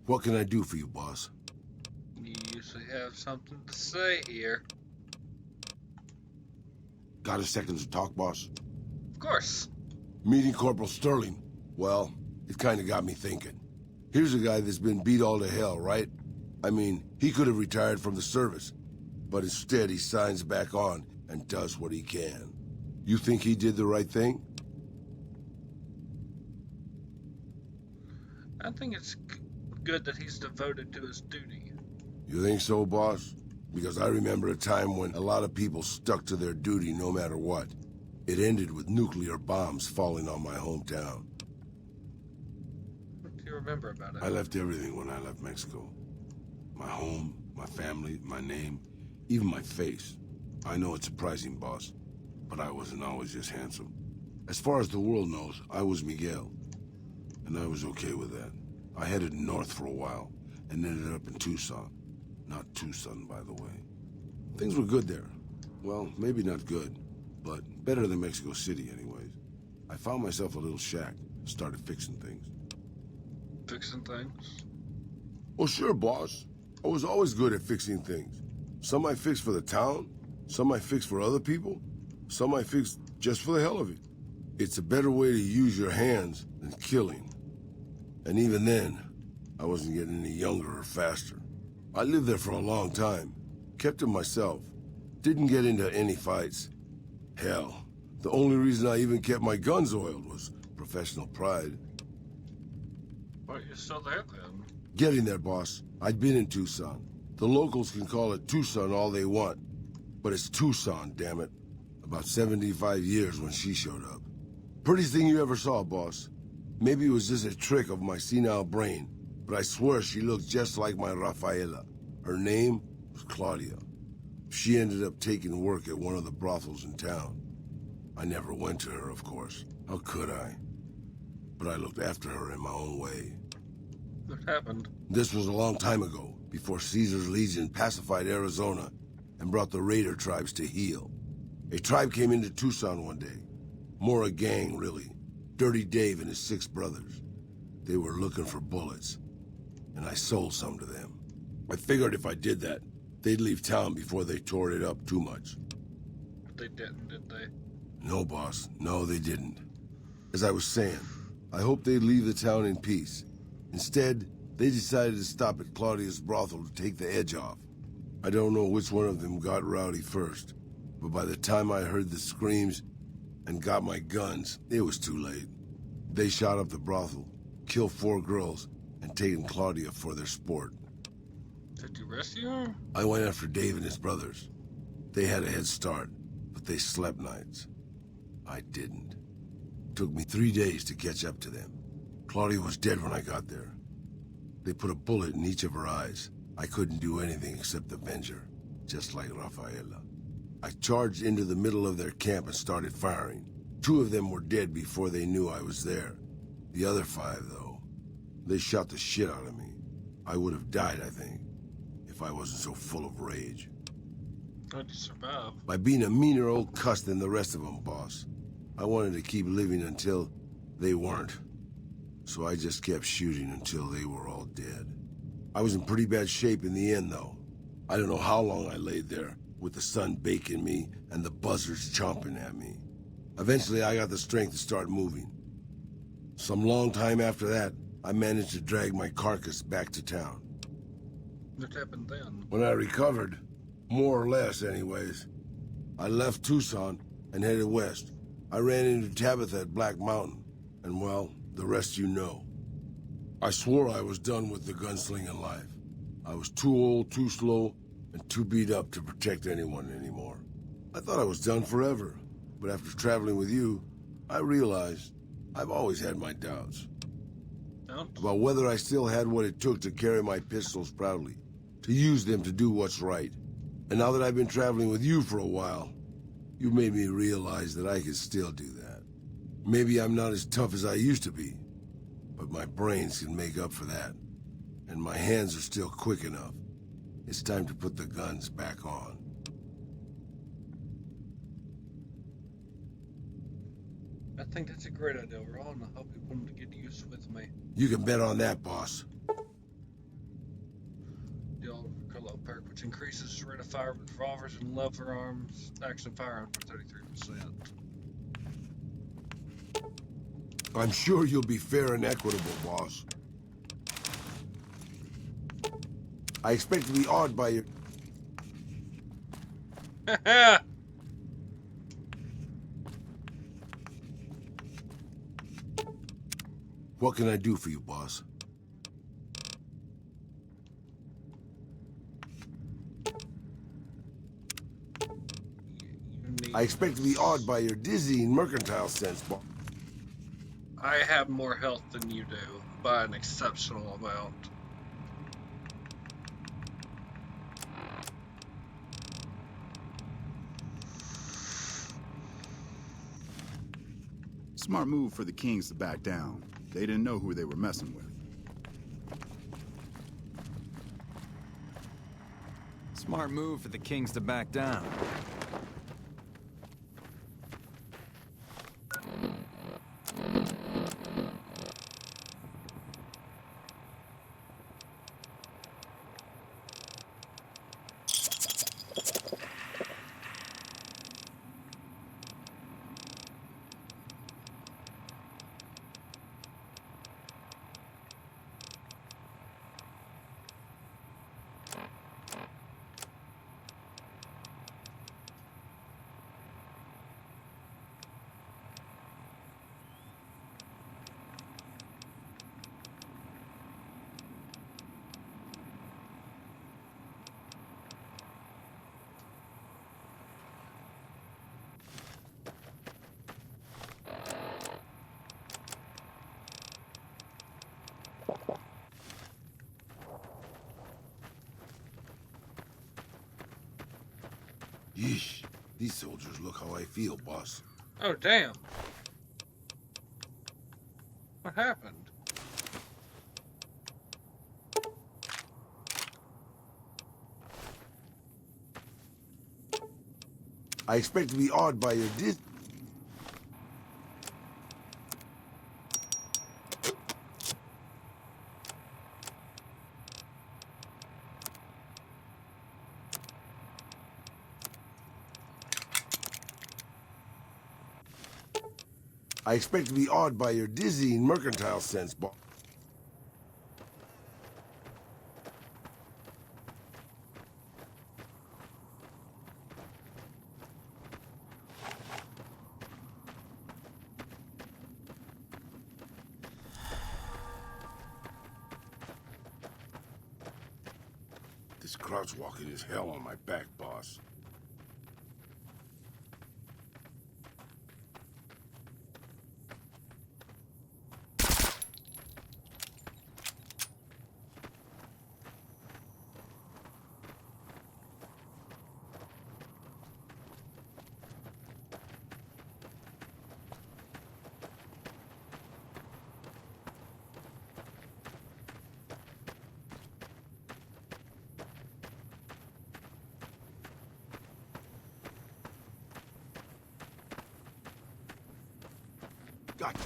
What can I do for you, boss? You usually have something to say here. Got a second to talk, boss? Of course. Meeting Corporal Sterling. Well, it kinda got me thinking. Here's a guy that's been beat all to hell, right? I mean, he could have retired from the service, but instead he signs back on and does what he can. You think he did the right thing? I think it's good that he's devoted to his duty. You think so, boss? Because I remember a time when a lot of people stuck to their duty no matter what. It ended with nuclear bombs falling on my hometown. What do you remember about it? I left everything when I left Mexico. My home, my family, my name, even my face. I know it's surprising, boss, but I wasn't always just handsome. As far as the world knows, I was Miguel, and I was okay with that. I headed north for a while, and ended up in Tucson. Not Tucson, by the way. Things were good there. Well, maybe not good, but better than Mexico City anyways. I found myself a little shack, started fixing things. Fixing things? Oh, sure, boss. I was always good at fixing things. Some I fixed for the town, some I fixed for other people, some I fixed just for the hell of it. It's a better way to use your hands than killing. And even then, I wasn't getting any younger or faster. I lived there for a long time, kept to myself, didn't get into any fights. Hell, the only reason I even kept my guns oiled was professional pride. Why are you still there then? Getting there, boss. I'd been in Tucson. The locals can call it Tucson all they want, but it's Tucson, damn it. About 75 years when she showed up. Prettiest thing you ever saw, boss. Maybe it was just a trick of my senile brain, but I swear she looked just like my Rafaela. Her name was Claudia. She ended up taking work at one of the brothels in town. I never went to her, of course. How could I? But I looked after her in my own way. What happened? This was a long time ago, before Caesar's Legion pacified Arizona and brought the raider tribes to heel. A tribe came into Tucson one day. More a gang, really. Dirty Dave and his 6 brothers. They were looking for bullets, and I sold some to them. I figured if I did that, they'd leave town before they tore it up too much. But they didn't, did they? No, boss. No, they didn't. As I was saying, I hoped they'd leave the town in peace. Instead, they decided to stop at Claudia's brothel to take the edge off. I don't know which one of them got rowdy first, but by the time I heard the screams, and got my guns, it was too late. They shot up the brothel, killed 4 girls, and taken Claudia for their sport. Did you rescue her? I went after Dave and his brothers. They had a head start, but they slept nights. I didn't. Took me 3 days to catch up to them. Claudia was dead when I got there. They put a bullet in each of her eyes. I couldn't do anything except avenge her, just like Rafaela. I charged into the middle of their camp and started firing. 2 of them were dead before they knew I was there. The other 5, though, they shot the shit out of me. I would have died, I think, if I wasn't so full of rage. How'd you survive? By being a meaner old cuss than the rest of them, boss. I wanted to keep living until they weren't. So I just kept shooting until they were all dead. I was in pretty bad shape in the end, though. I don't know how long I laid there, with the sun baking me and the buzzards chomping at me. Eventually, I got the strength to start moving. Some long time after that, I managed to drag my carcass back to town. What happened then? When I recovered, more or less anyways, I left Tucson and headed west. I ran into Tabitha at Black Mountain, and well, the rest you know. I swore I was done with the gunslinging life. I was too old, too slow, and too beat up to protect anyone anymore. I thought I was done forever, but after traveling with you, I realized I've always had my doubts. About whether I still had what it took to carry my pistols proudly, to use them to do what's right. And now that I've been traveling with you for a while, you've made me realize that I can still do that. Maybe I'm not as tough as I used to be, but my brains can make up for that. And my hands are still quick enough. It's time to put the guns back on. I think that's a great idea, Ron. I hope you come to get used with me. You can bet on that, boss. The old Colo perk, which increases rate of fire with revolvers and lever arms, action firearms for 33%. I'm sure you'll be fair and equitable, boss. I expect to be awed by your... What can I do for you, boss? I expect to be awed by your dizzying mercantile sense, boss. I have more health than you do, by an exceptional amount. Smart move for the Kings to back down. They didn't know who they were messing with. Smart move for the Kings to back down. Yeesh. These soldiers look how I feel, boss. Oh, damn. What happened? I expect to be awed by your I expect to be awed by your dizzying mercantile sense, boss. This crouch walking is hell on my back, boss. Got you.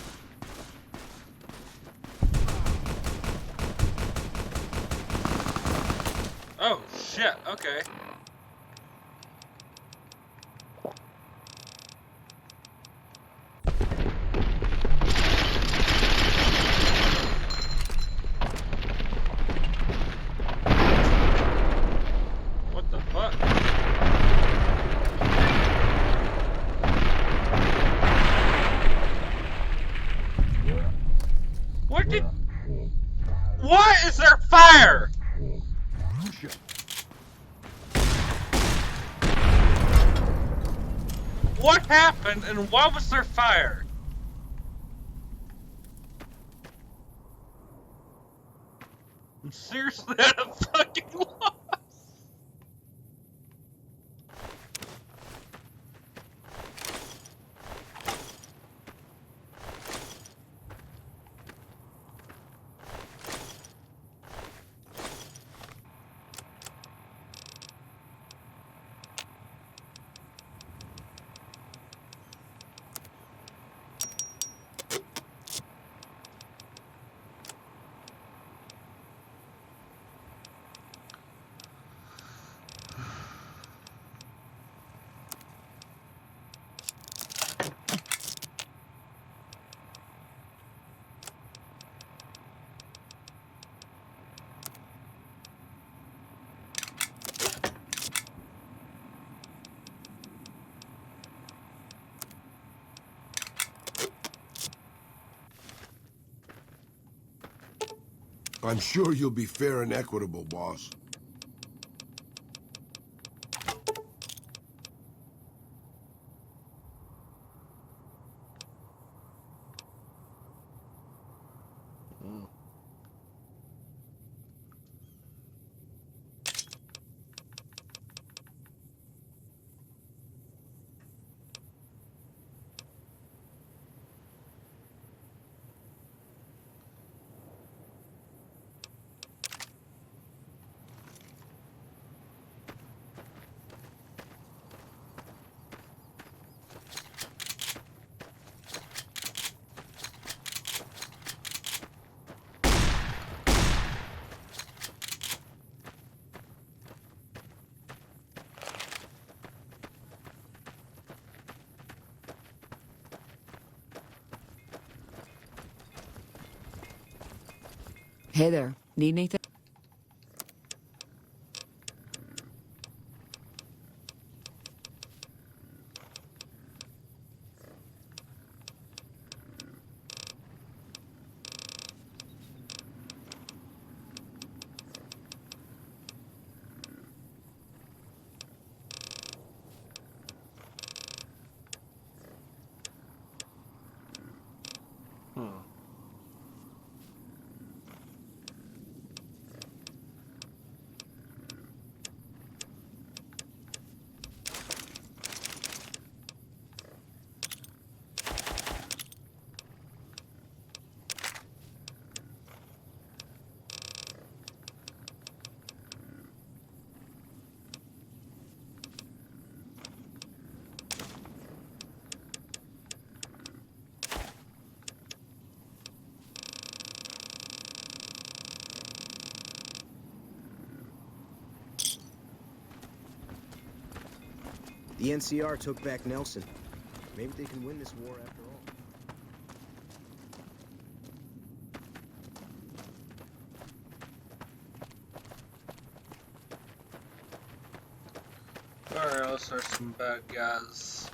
Oh, shit, okay. What the fuck? What did... What is there fire? What happened and why was there fire? I'm seriously at a fucking loss. I'm sure you'll be fair and equitable, boss. Hey there. Need anything? The NCR took back Nelson. Maybe they can win this war after all. Alright, let's start some bad guys.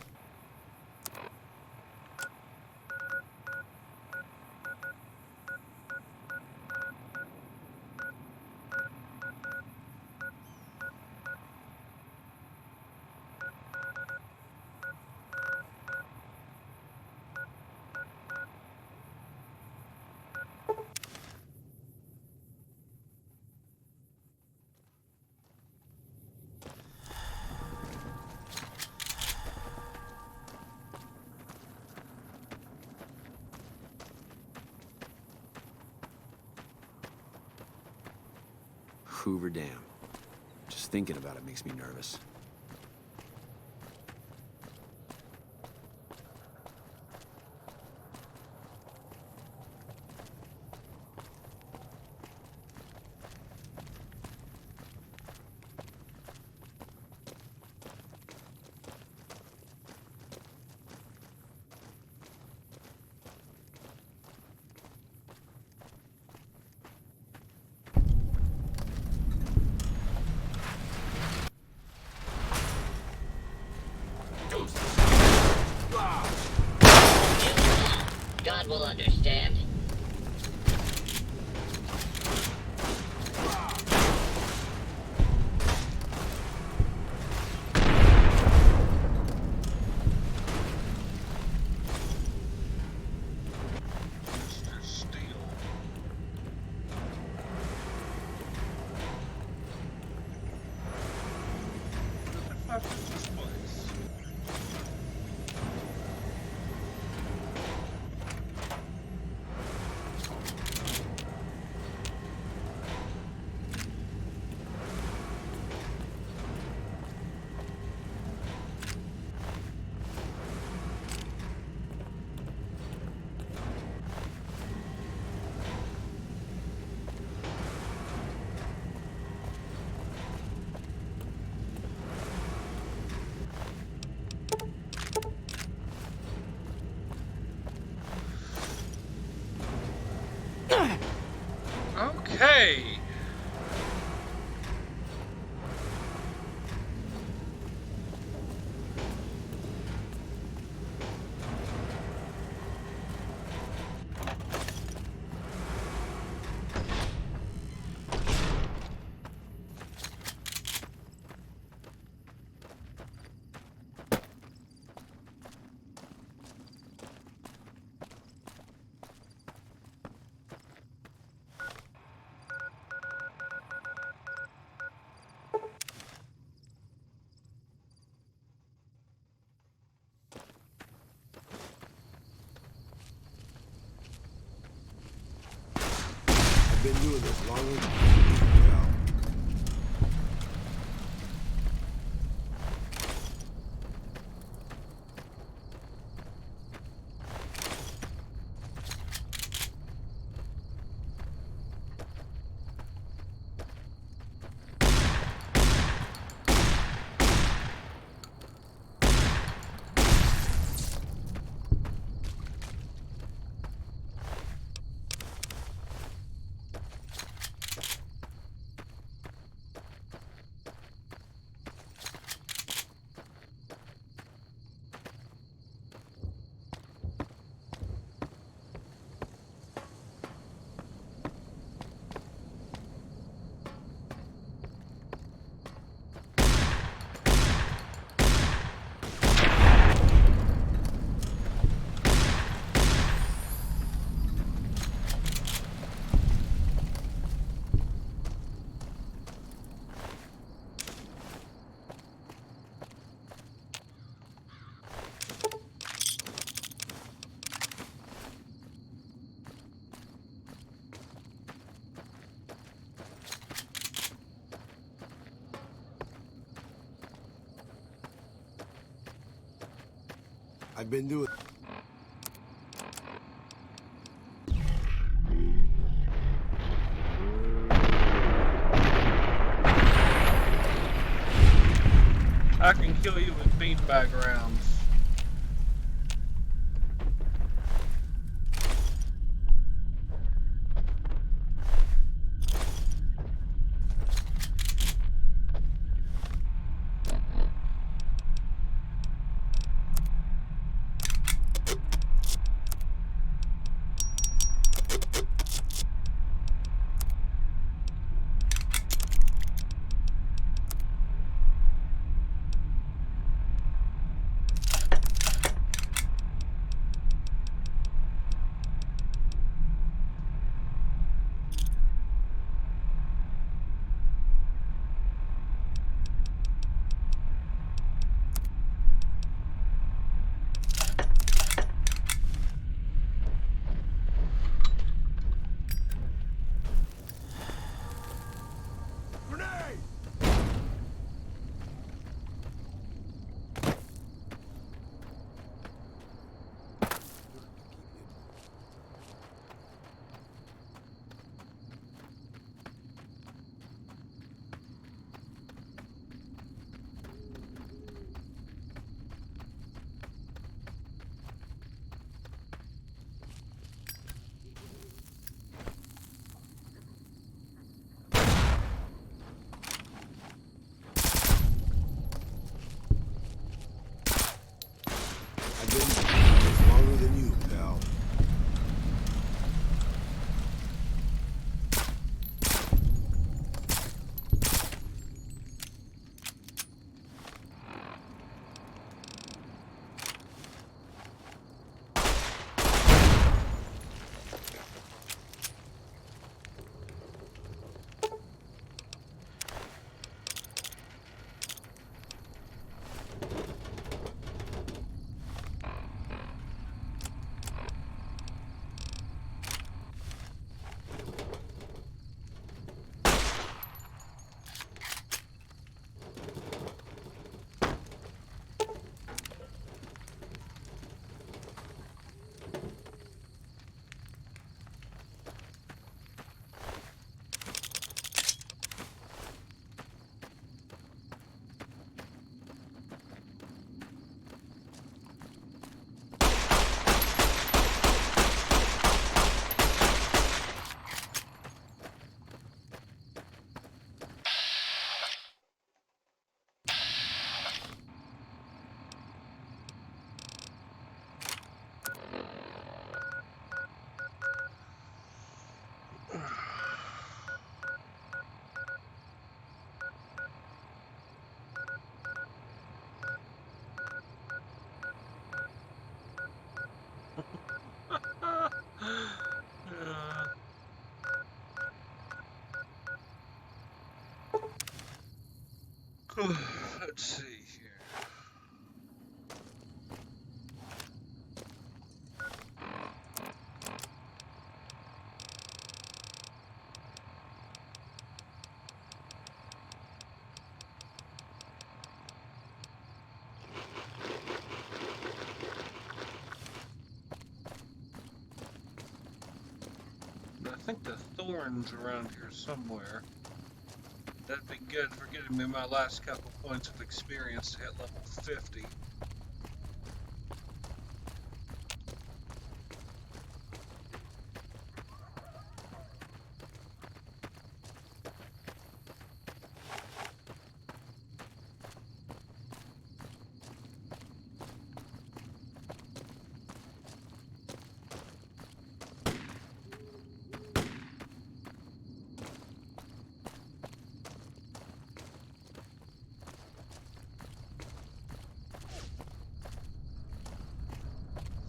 Hoover Dam. Just thinking about it makes me nervous. God will understand. Okay. I've been doing this longer than you. I've been doing. I can kill you with beanbag rounds. Let's see here. I think the thorn's around here somewhere. That'd be good for getting me my last couple points of experience to hit level 50.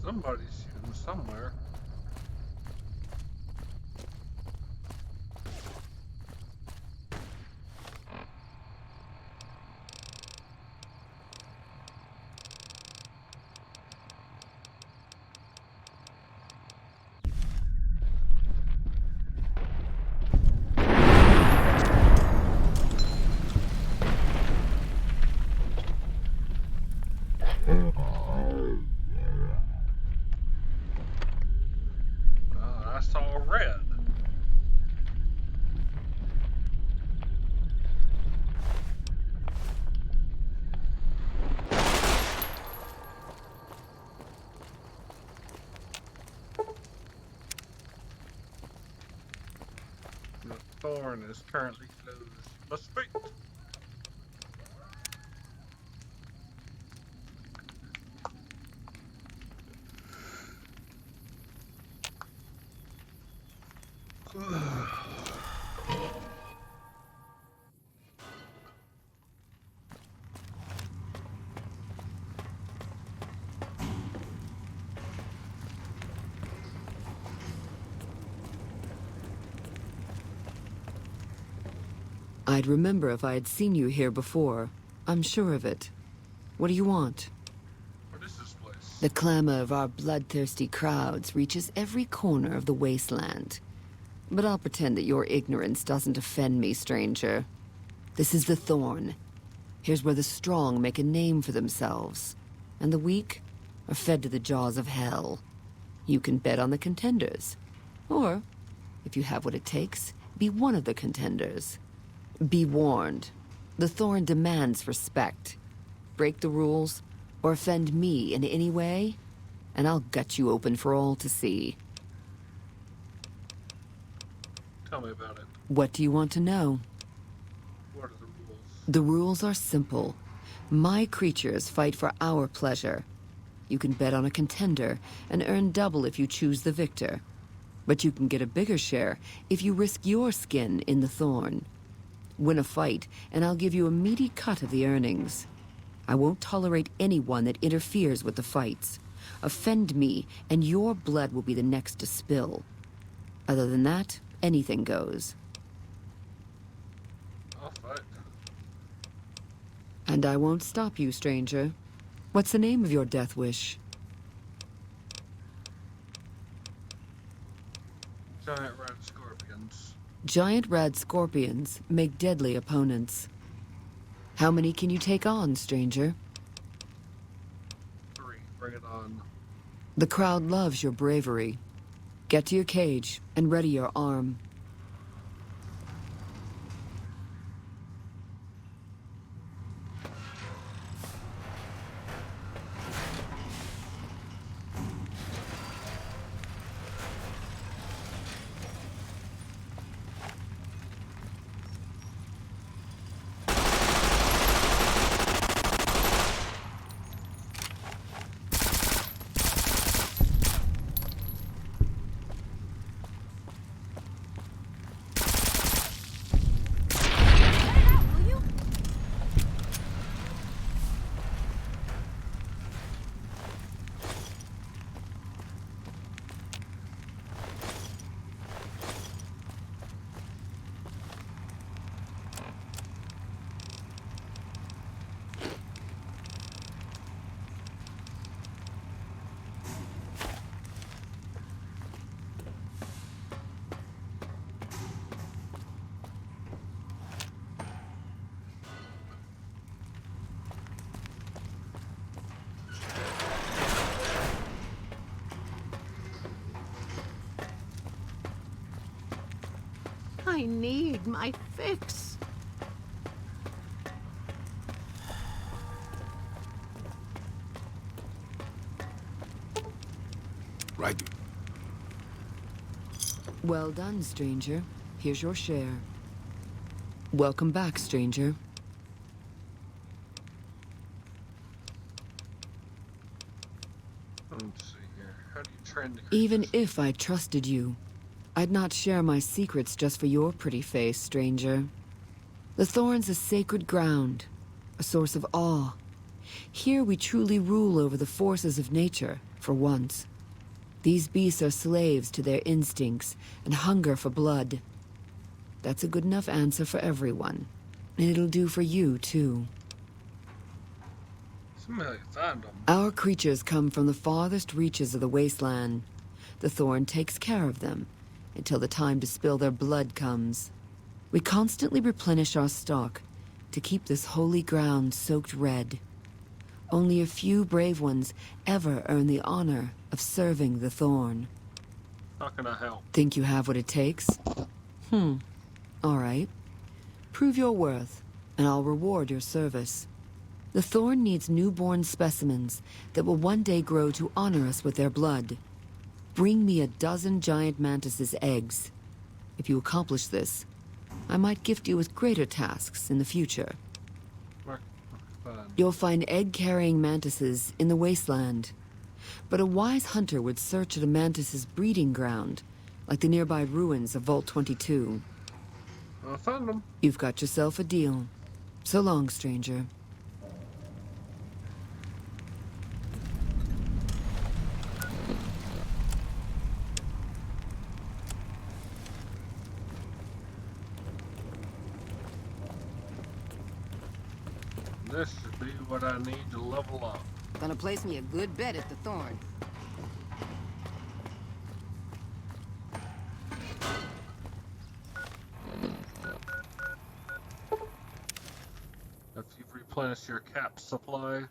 Somebody's shooting somewhere. I saw red. The thorn is currently closed. Must be. I'd remember if I had seen you here before. I'm sure of it. What do you want? What is this place? The clamor of our bloodthirsty crowds reaches every corner of the wasteland. But I'll pretend that your ignorance doesn't offend me, stranger. This is the Thorn. Here's where the strong make a name for themselves, and the weak are fed to the jaws of hell. You can bet on the contenders. Or, if you have what it takes, be one of the contenders. Be warned. The Thorn demands respect. Break the rules, or offend me in any way, and I'll gut you open for all to see. Tell me about it. What do you want to know? What are the rules? The rules are simple. My creatures fight for our pleasure. You can bet on a contender and earn double if you choose the victor. But you can get a bigger share if you risk your skin in the Thorn. Win a fight, and I'll give you a meaty cut of the earnings. I won't tolerate anyone that interferes with the fights. Offend me, and your blood will be the next to spill. Other than that, anything goes. I'll fight. And I won't stop you, stranger. What's the name of your death wish? Giant red scorpions. Giant red scorpions make deadly opponents. How many can you take on, stranger? 3. Bring it on. The crowd loves your bravery. Get to your cage and ready your arm. I need my fix. Right there. Well done, stranger. Here's your share. Welcome back, stranger. Let's see here. How do you train the Even creatures? if I trusted you, I'd not share my secrets just for your pretty face, stranger. The Thorn's a sacred ground, a source of awe. Here we truly rule over the forces of nature, for once. These beasts are slaves to their instincts and hunger for blood. That's a good enough answer for everyone. And it'll do for you, too. Somebody found them. Our creatures come from the farthest reaches of the wasteland. The Thorn takes care of them, until the time to spill their blood comes. We constantly replenish our stock, to keep this holy ground soaked red. Only a few brave ones ever earn the honor of serving the Thorn. How can I help? Think you have what it takes? All right. Prove your worth, and I'll reward your service. The Thorn needs newborn specimens that will one day grow to honor us with their blood. Bring me 12 giant mantises' eggs. If you accomplish this, I might gift you with greater tasks in the future. You'll find egg-carrying mantises in the wasteland. But a wise hunter would search at a mantis's breeding ground, like the nearby ruins of Vault 22. I found them. You've got yourself a deal. So long, stranger. This should be what I need to level up. Gonna place me a good bet at the Thorn. If you've replenished your cap supply.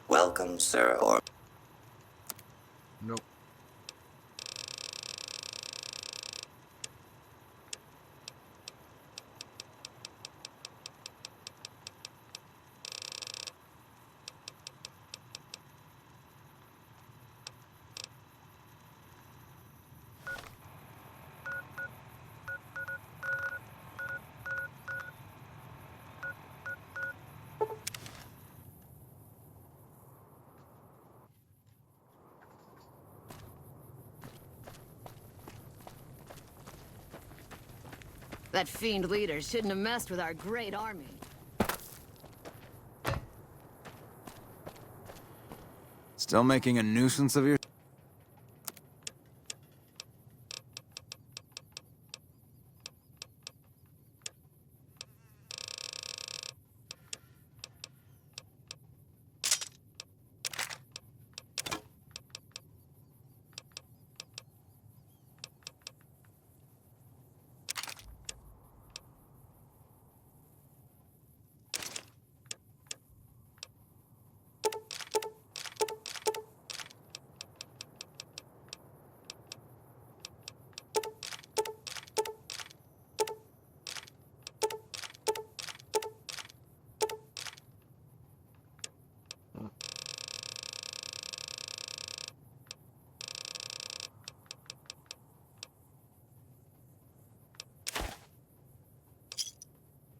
Welcome, sir, or... Nope. That fiend leader shouldn't have messed with our great army. Still making a nuisance of your...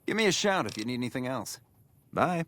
Give me a shout if you need anything else. Bye.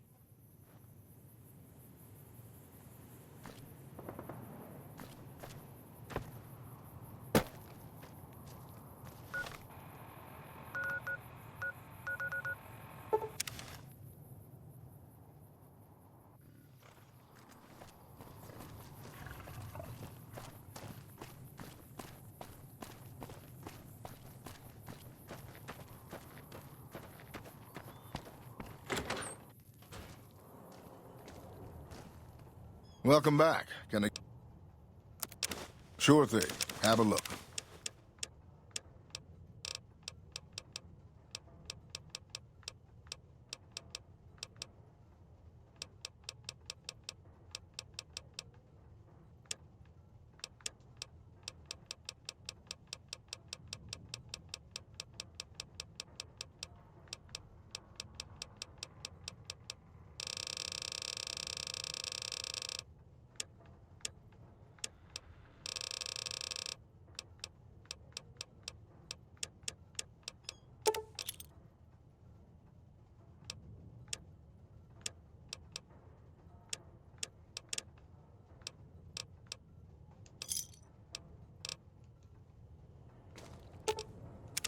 Welcome back. Gonna... Sure thing. Have a look.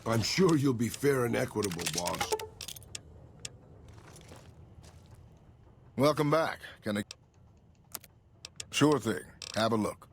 I'm sure you'll be fair and equitable, boss. Welcome back. Can I... Sure thing. Have a look.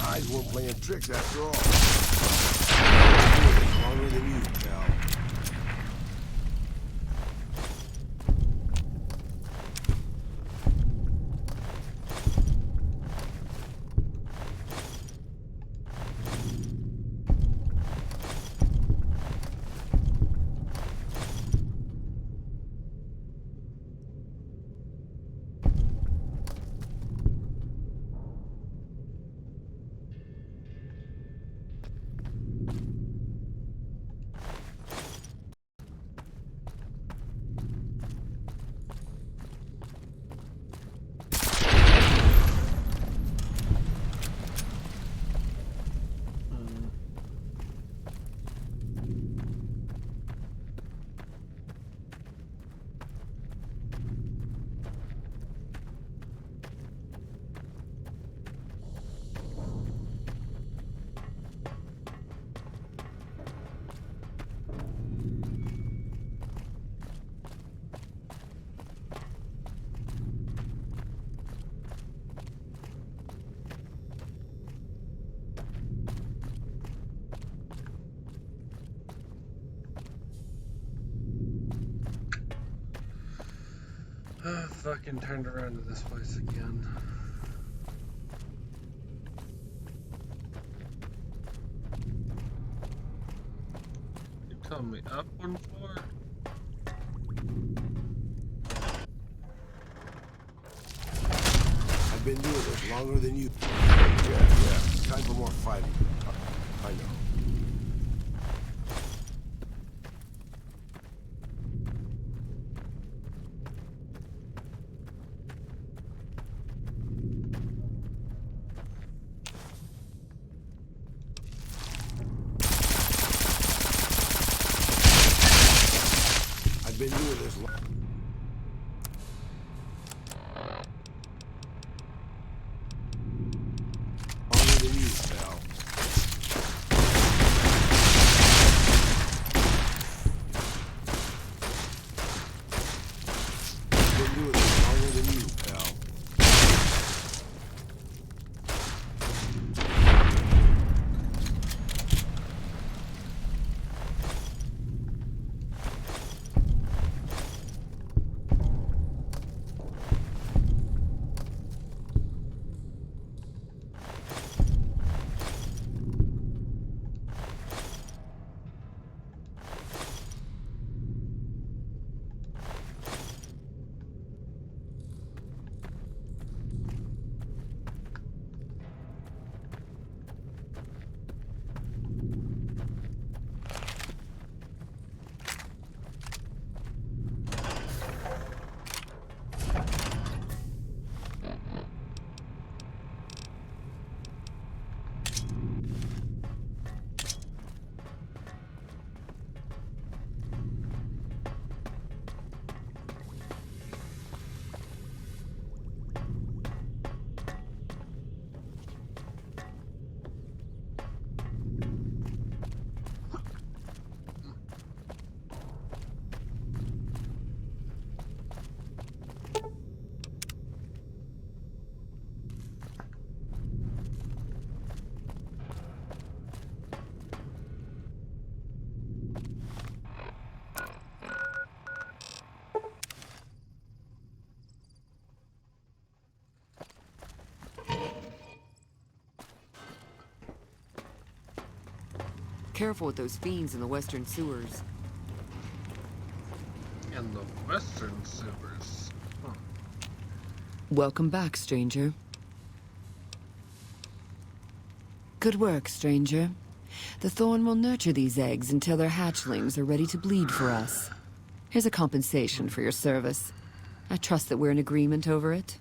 Eyes weren't playing tricks after all. Longer than you, pal. Fucking turned around to this place again. You telling me up one floor? I've been doing this Longer than you. Yeah. Time for more fighting. I know. I've been doing this long. Longer than you, pal. I've been doing this longer than you, pal. Careful with those fiends in the western sewers. In the western sewers. Huh. Welcome back, stranger. Good work, stranger. The Thorn will nurture these eggs until their hatchlings are ready to bleed for us. Here's a compensation for your service. I trust that we're in agreement over it.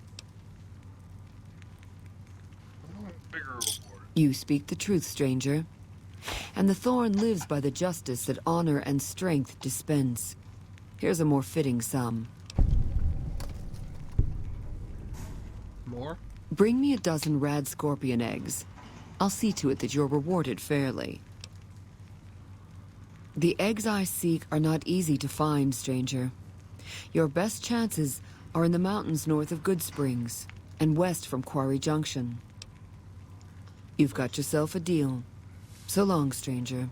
Bigger reward. You speak the truth, stranger. And the Thorn lives by the justice that honor and strength dispense. Here's a more fitting sum. More? Bring me a dozen rad scorpion eggs. I'll see to it that you're rewarded fairly. The eggs I seek are not easy to find, stranger. Your best chances are in the mountains north of Good Springs and west from Quarry Junction. You've got yourself a deal. So long, stranger.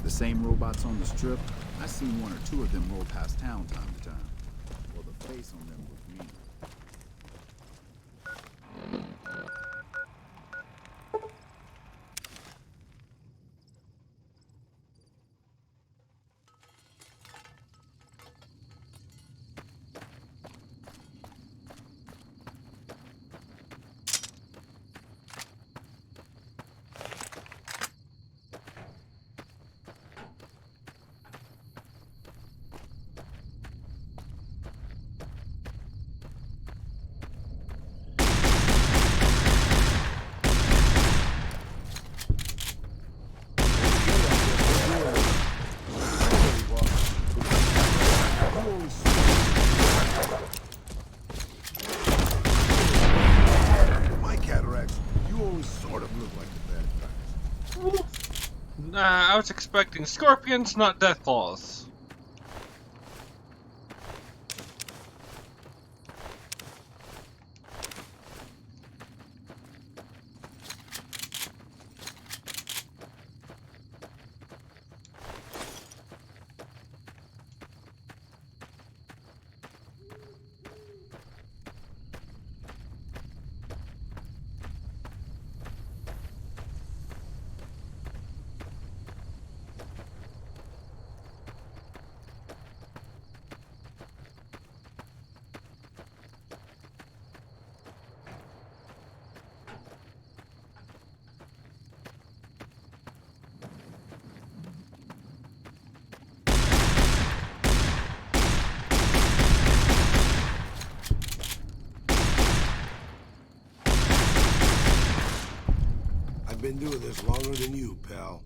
The same robots on the strip? I seen one or two of them roll past town time to time. Well, the face on them was mean. I was expecting scorpions, not deathclaws. been doing this longer than you, pal.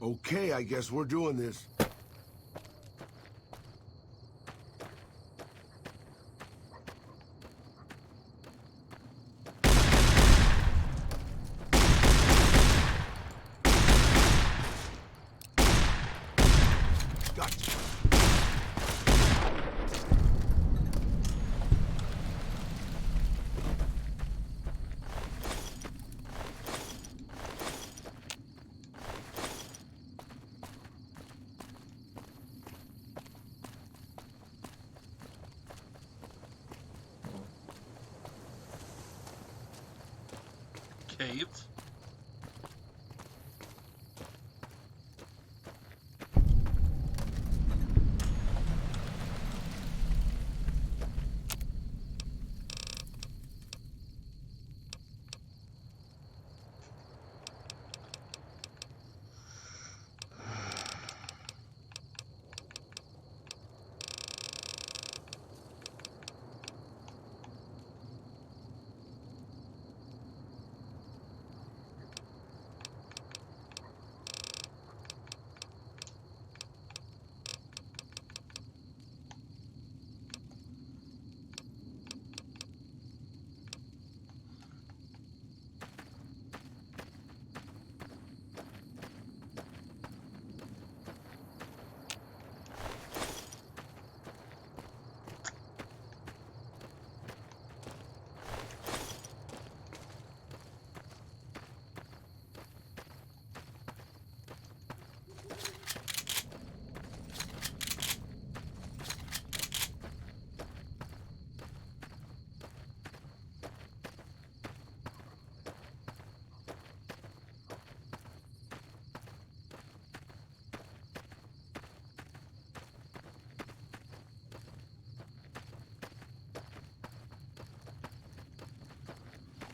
Okay, I guess we're doing this. Gotcha. Cave.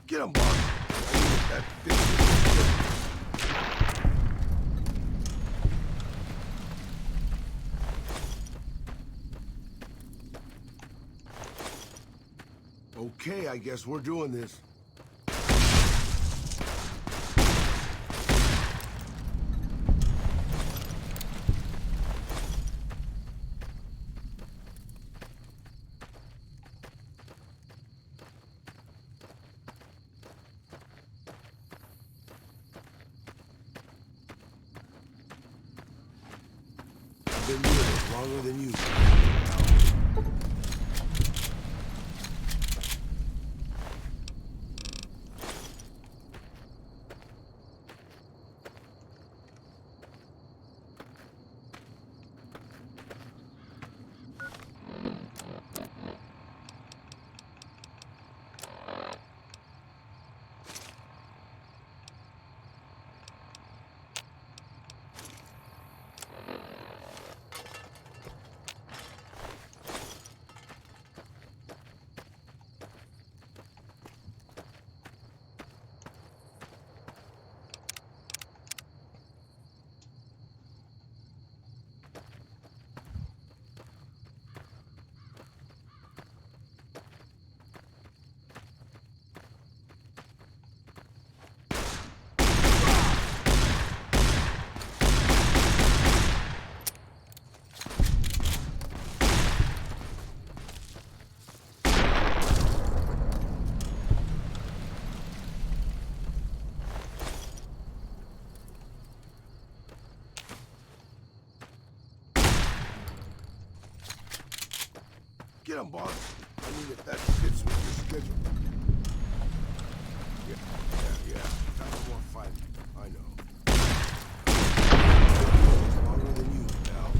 Get him, boss. I need that bitch. Okay, I guess we're doing this. I've been doing this longer than you. Get him, boss. I mean, if that fits with your schedule. Yeah. Kind of more fighting. I know. Longer than you, pal.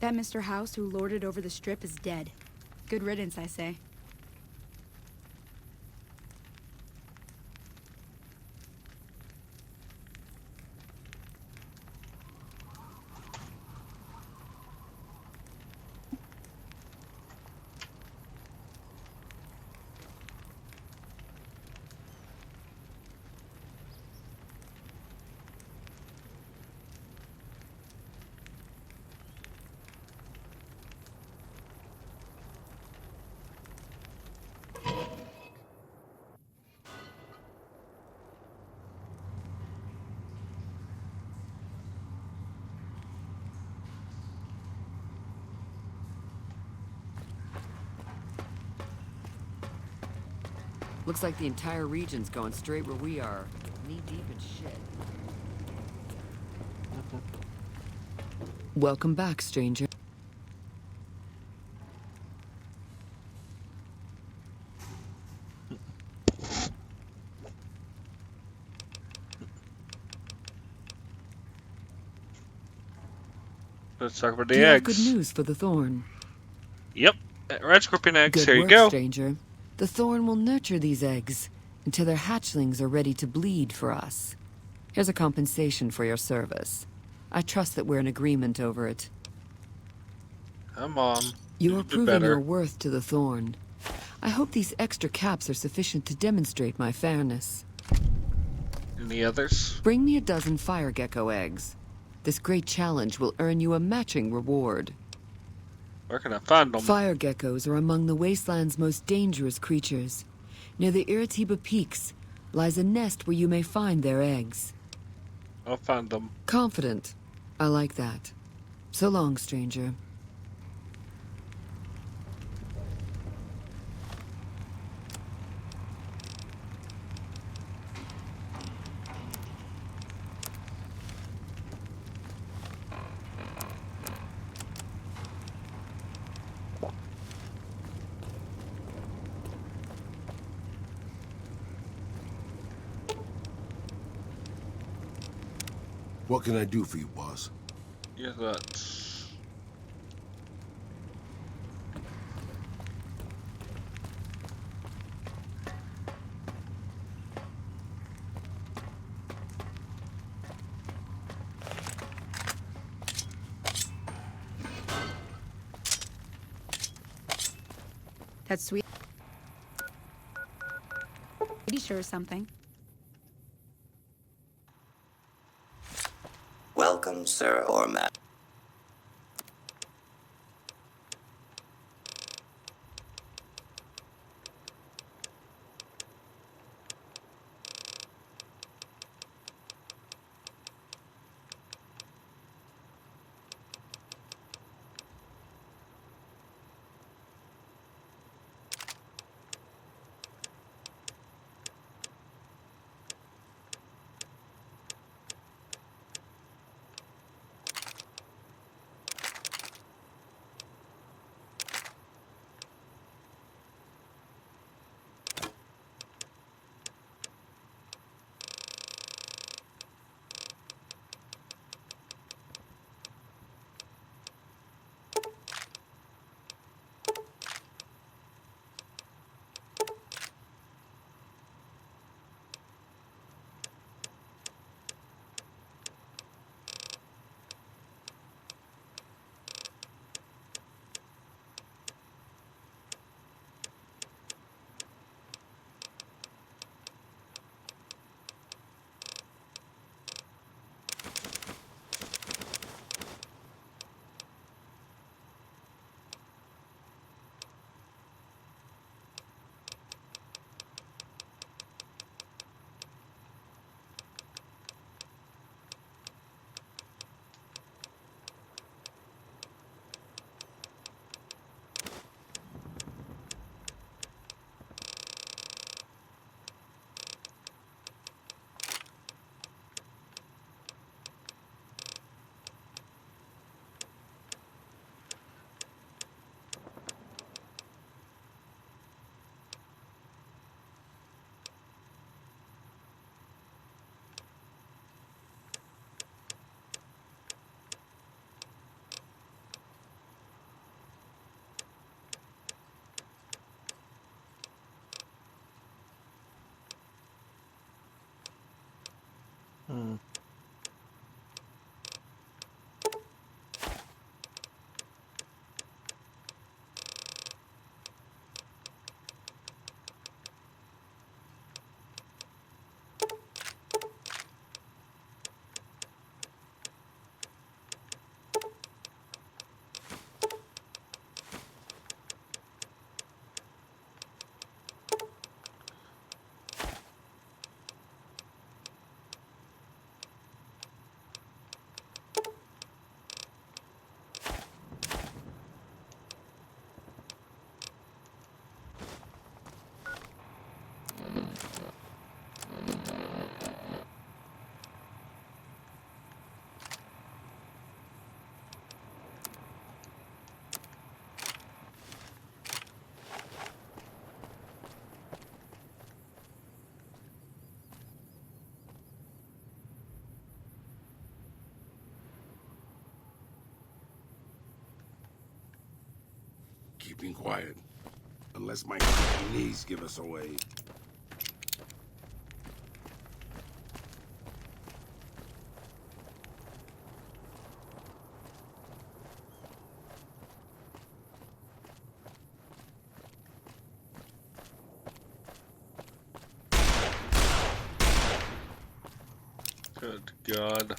That Mr. House who lorded over the strip is dead. Good riddance, I say. Looks like the entire region's going straight where we are. Knee-deep in shit. Welcome back, stranger. Let's talk about Do the you have good eggs. news for the Thorn? Yep, red scorpion eggs. Good Here you work, go. stranger. The Thorn will nurture these eggs until their hatchlings are ready to bleed for us. Here's a compensation for your service. I trust that we're in agreement over it. Come on. You're Do proving better. your worth to the Thorn. I hope these extra caps are sufficient to demonstrate my fairness. Any others? Bring me a dozen fire gecko eggs. This great challenge will earn you a matching reward. Where can I find them? Fire geckos are among the wasteland's most dangerous creatures. Near the Iritiba Peaks lies a nest where you may find their eggs. I'll find them. Confident. I like that. So long, stranger. What can I do for you, boss? Yeah, that. That's sweet. Pretty sure something. Welcome, sir or madam. keeping quiet. Unless my creaky knees give us away. Good God.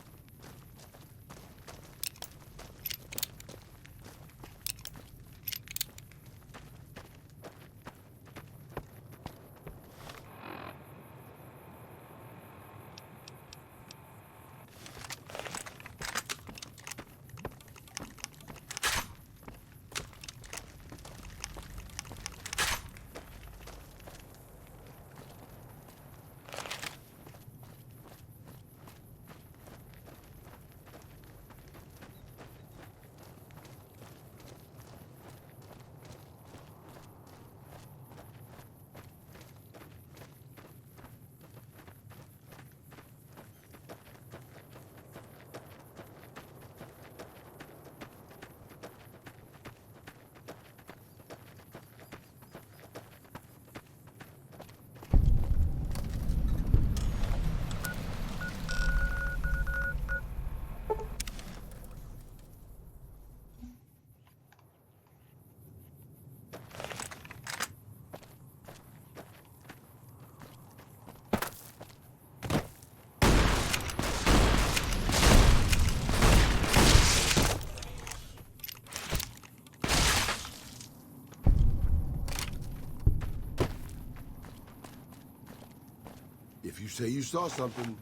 If you say you saw something,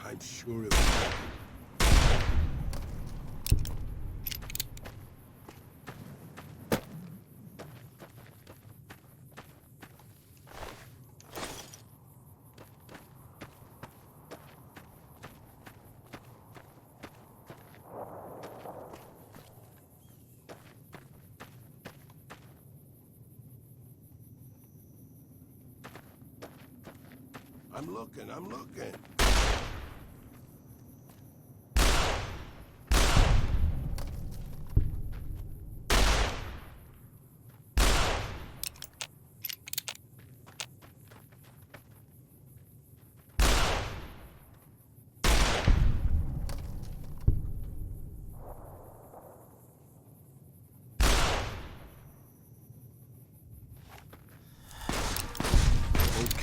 I'm sure it was. I'm looking.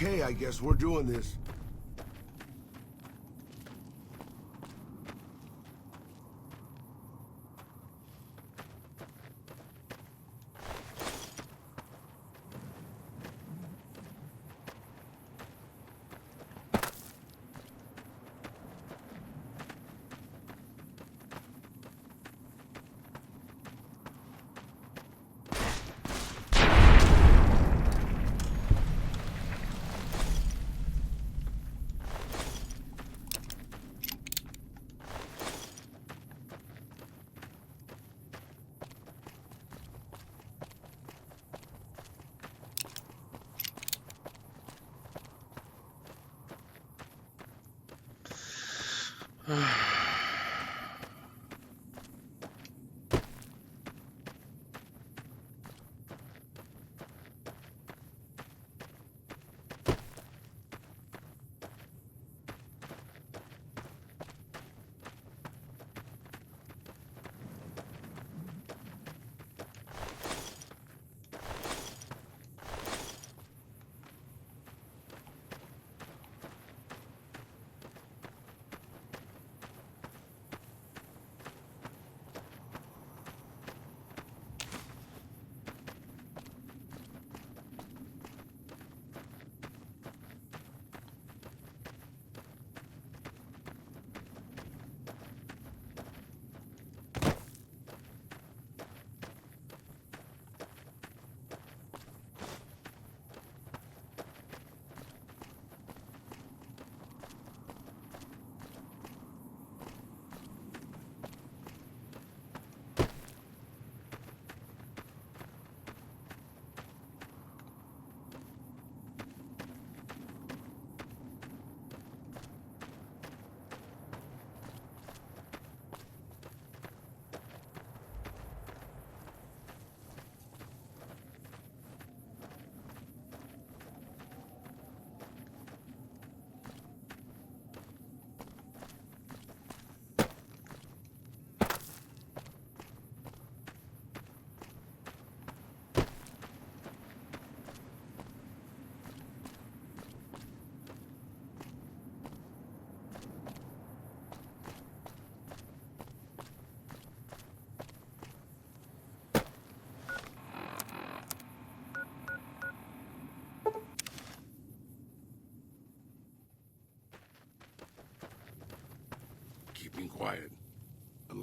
Okay, I guess we're doing this.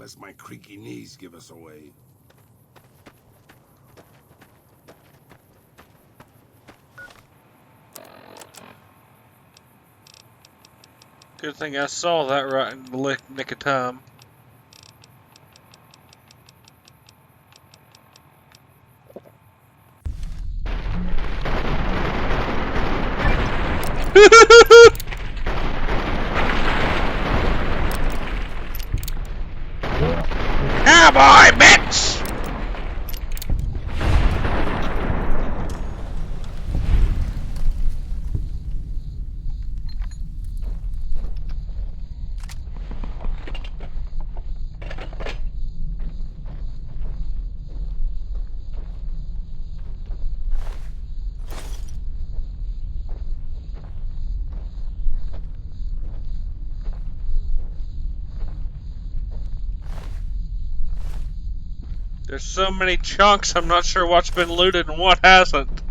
unless my creaky knees give us away. Good thing I saw that right in the nick of time. Cowboy bitch! There's so many chunks, I'm not sure what's been looted and what hasn't.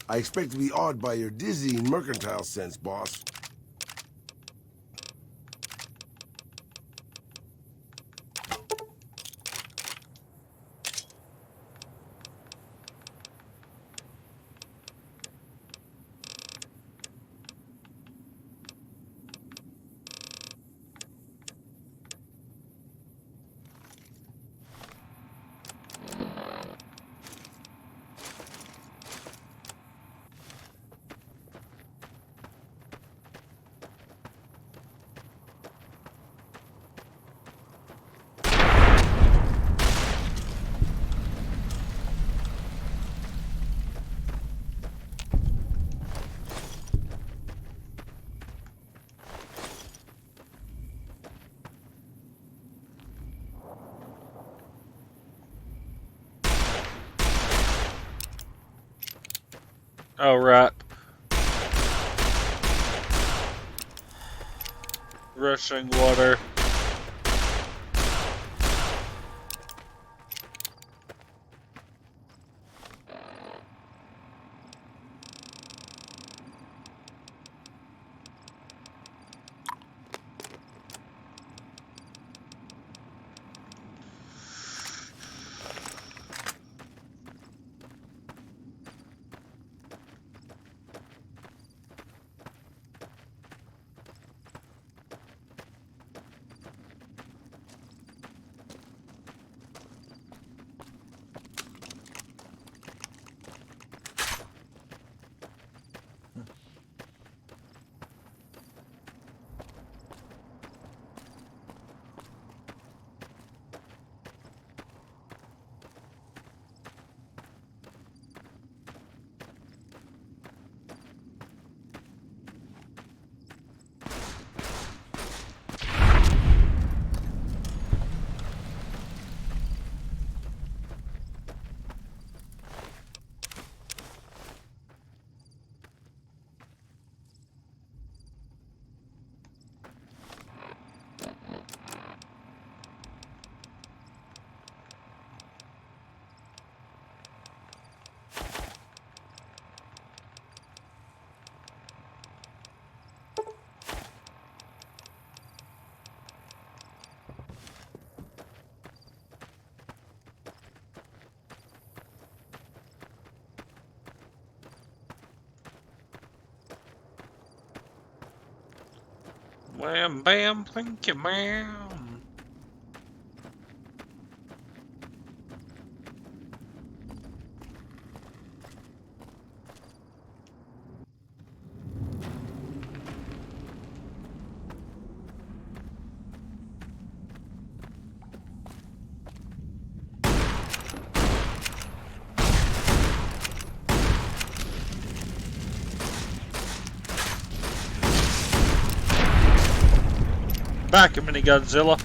I expect to be awed by your dizzying mercantile sense, boss. Oh, right. Rushing water. Wham bam, thank you, ma'am. Back a mini Godzilla.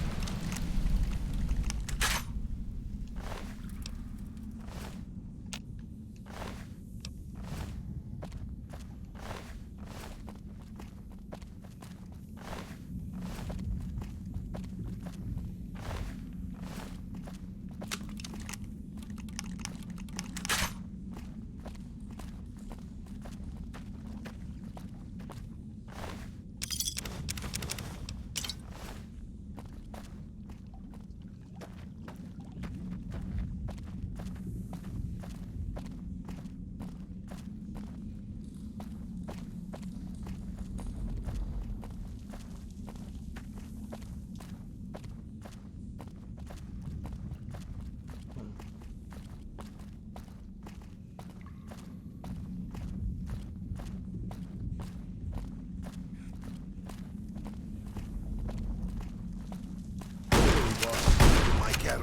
My cat.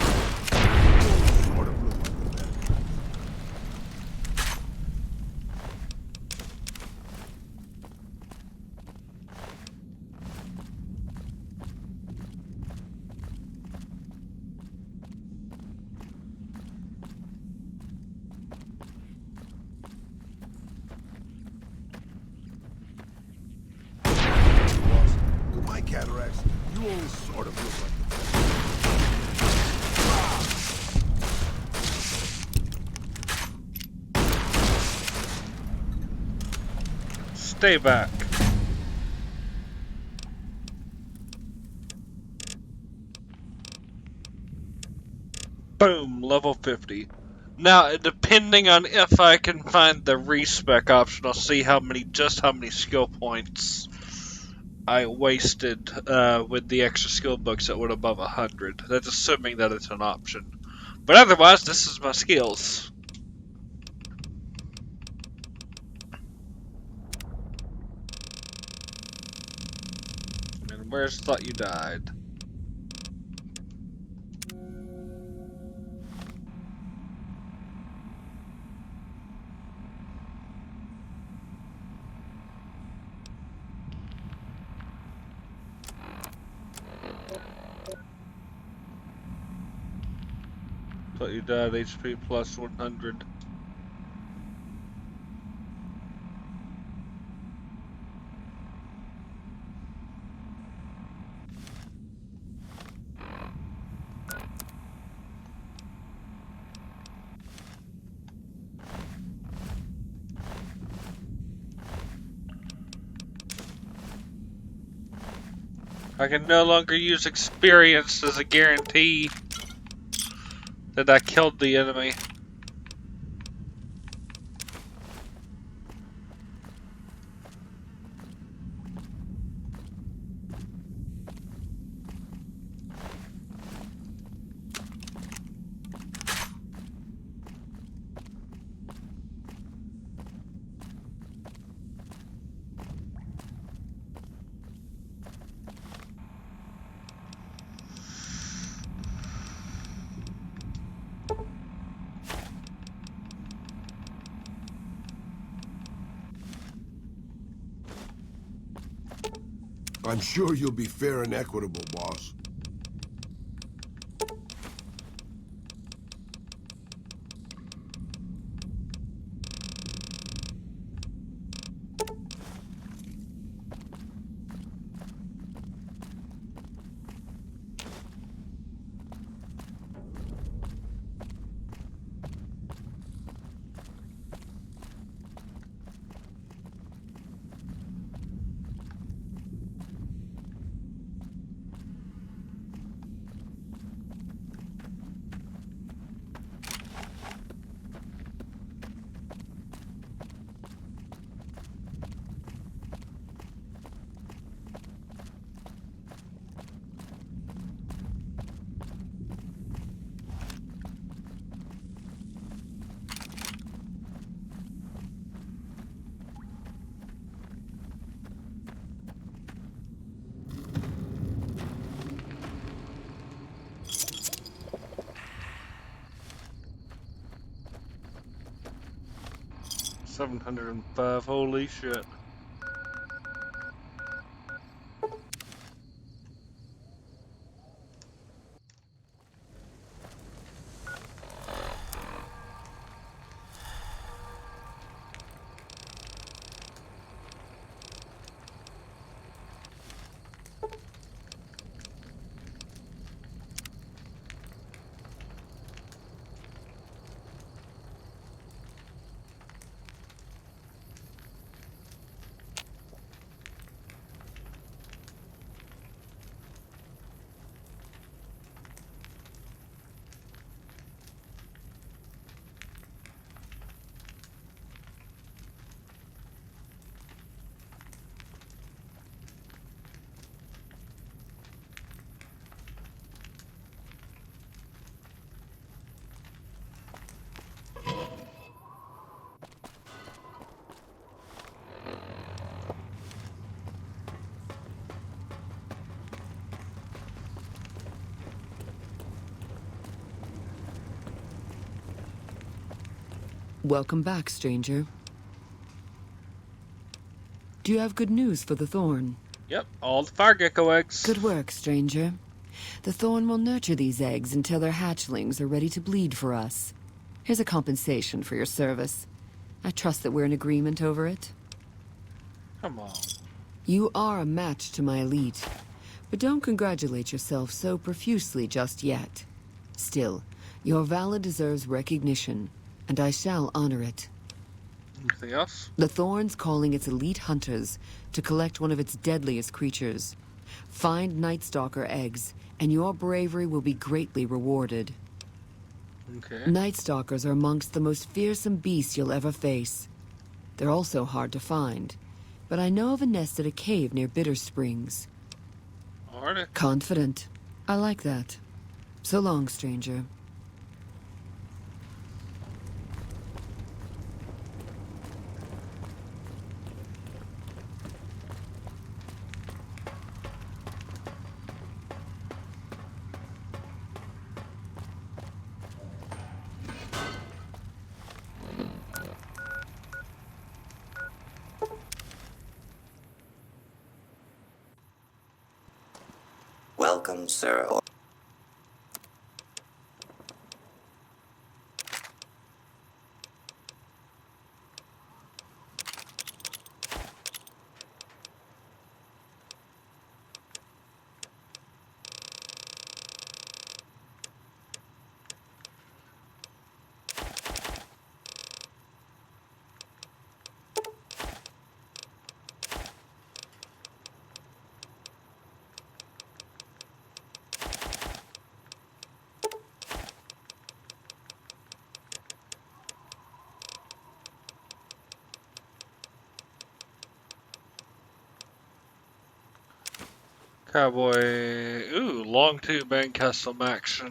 Sort of look like that. With my cataracts, you only sort of look like Stay back. Boom, level 50. Now, depending on if I can find the respec option, I'll see how many skill points I wasted with the extra skill books that went above 100. That's assuming that it's an option. But otherwise, this is my skills. And where's Thought You Died? Thought You Died, HP plus 100. I can no longer use experience as a guarantee that I killed the enemy. I'm sure you'll be fair and equitable, boss. 705. Holy shit. Welcome back, stranger. Do you have good news for the Thorn? Yep, all the fire gecko eggs. Good work, stranger. The Thorn will nurture these eggs until their hatchlings are ready to bleed for us. Here's a compensation for your service. I trust that we're in agreement over it. Come on. You are a match to my elite, but don't congratulate yourself so profusely just yet. Still, your valor deserves recognition, and I shall honor it. Anything else? The Thorn's calling its elite hunters to collect one of its deadliest creatures. Find Night Stalker eggs, and your bravery will be greatly rewarded. Okay. Night Stalkers are amongst the most fearsome beasts you'll ever face. They're also hard to find, but I know of a nest at a cave near Bitter Springs. Alright. Confident. I like that. So long, stranger. Welcome, sir. Cowboy. Ooh, long tube and custom action.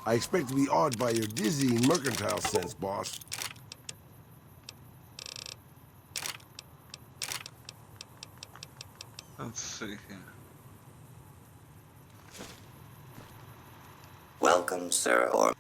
I expect to be awed by your dizzying mercantile sense, boss. Let's see here. Welcome, sir, or...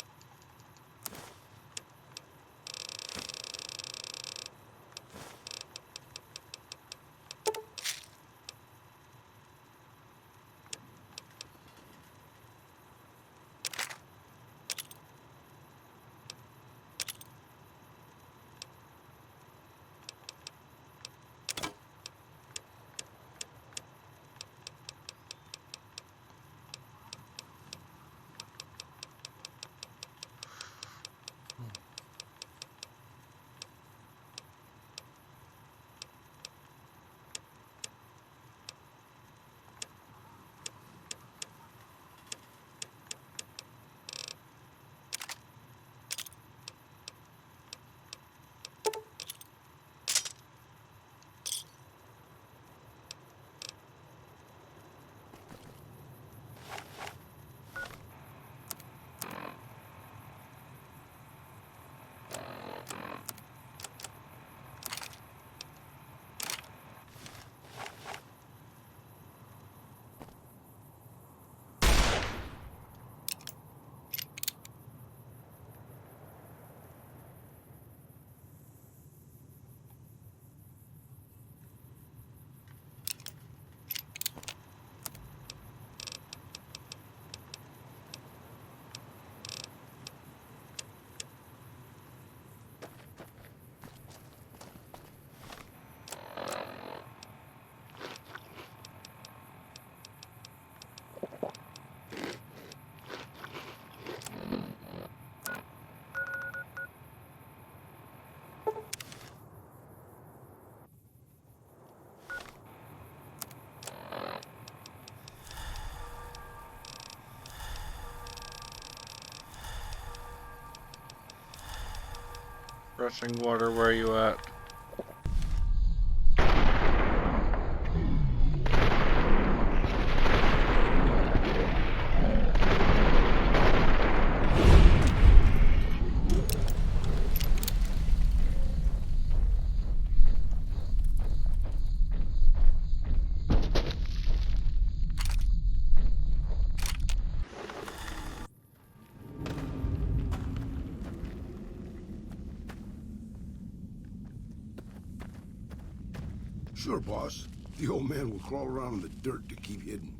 Rushing water, where are you at? Sure, boss. The old man will crawl around in the dirt to keep hidden.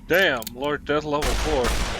Damn, Lord Death level 4.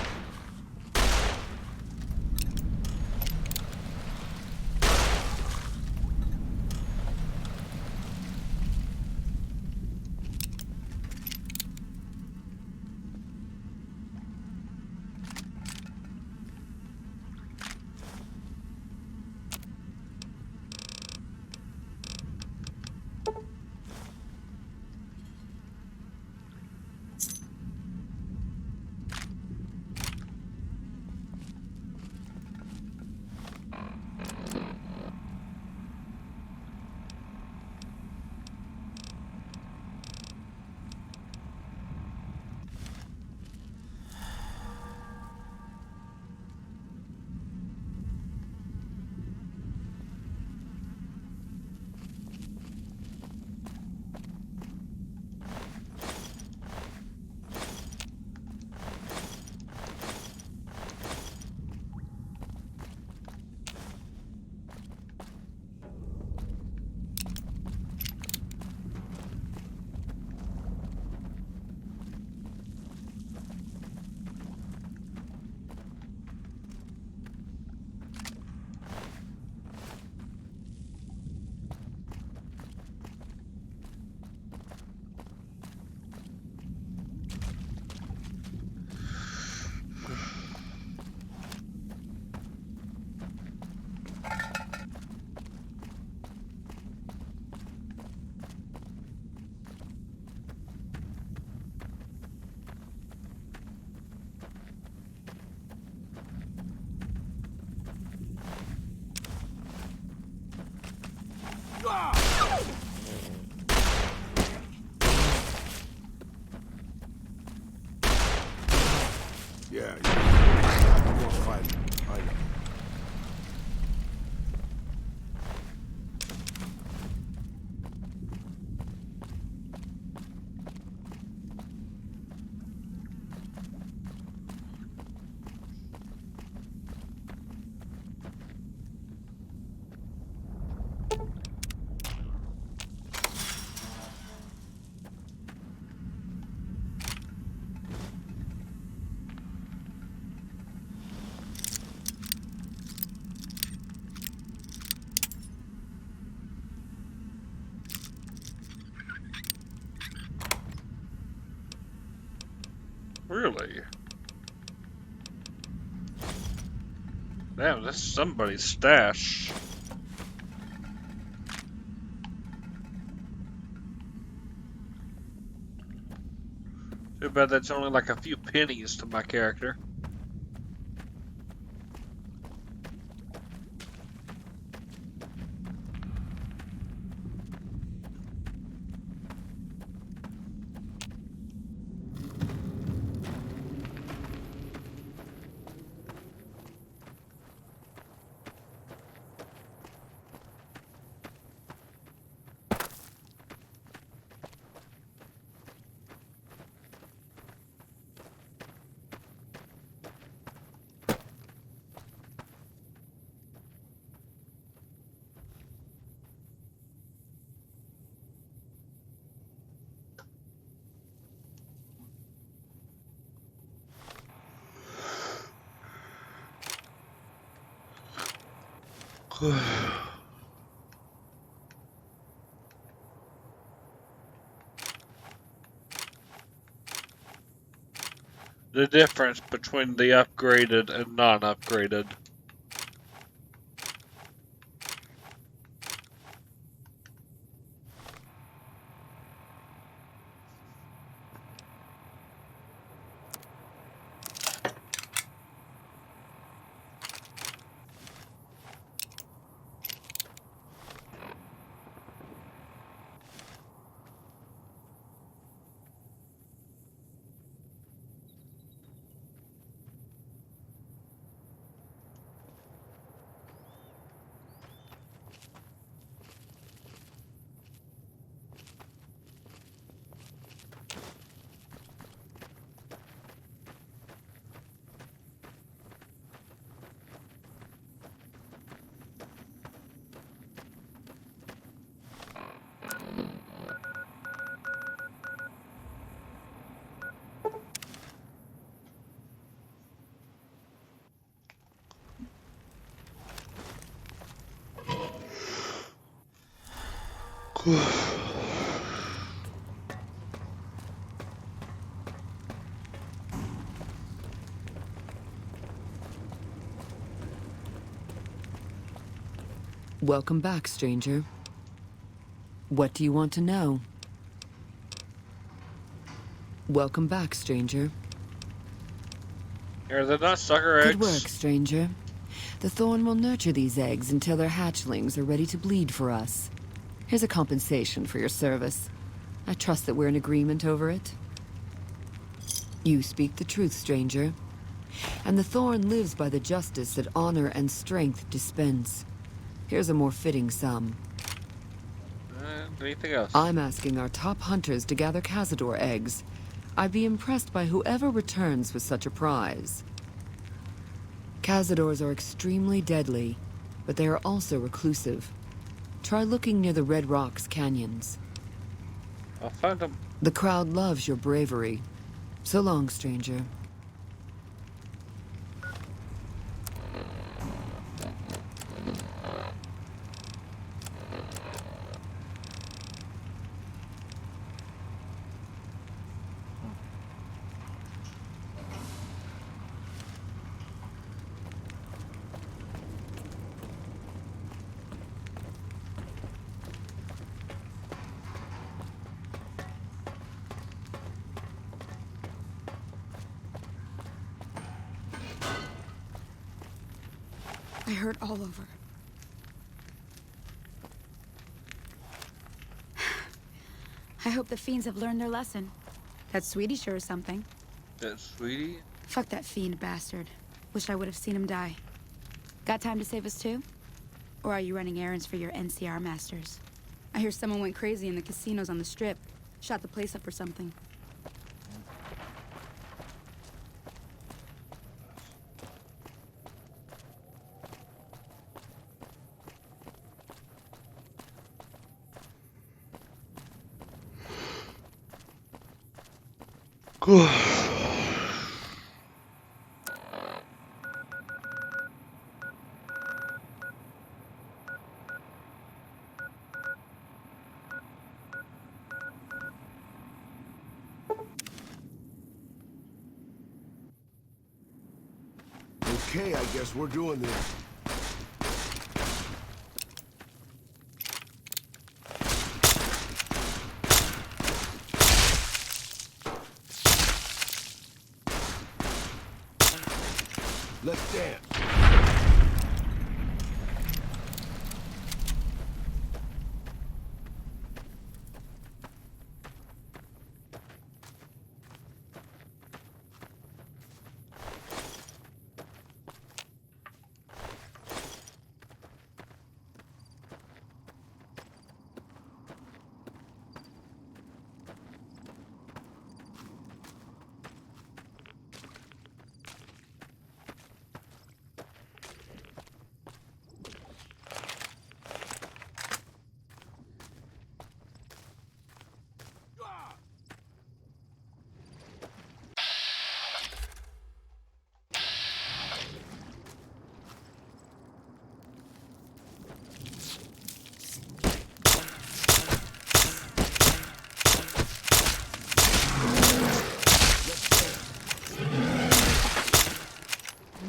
Really? Damn, that's somebody's stash. Too bad that's only like a few pennies to my character. The difference between the upgraded and non-upgraded. Welcome back, stranger. What do you want to know? Welcome back, stranger. Are they not sucker eggs? Good work, stranger. The Thorn will nurture these eggs until their hatchlings are ready to bleed for us. Here's a compensation for your service. I trust that we're in agreement over it. You speak the truth, stranger. And the Thorn lives by the justice that honor and strength dispense. Here's a more fitting sum. Anything else? I'm asking our top hunters to gather Cazador eggs. I'd be impressed by whoever returns with such a prize. Cazadors are extremely deadly, but they are also reclusive. Try looking near the Red Rocks canyons. I'll find them. The crowd loves your bravery. So long, stranger. I hurt all over. I hope the fiends have learned their lesson. That sweetie sure is something. That sweetie? Fuck that fiend bastard. Wish I would have seen him die. Got time to save us too? Or are you running errands for your NCR masters? I hear someone went crazy in the casinos on the Strip. Shot the place up or something. Okay, I guess we're doing this. Let's dance.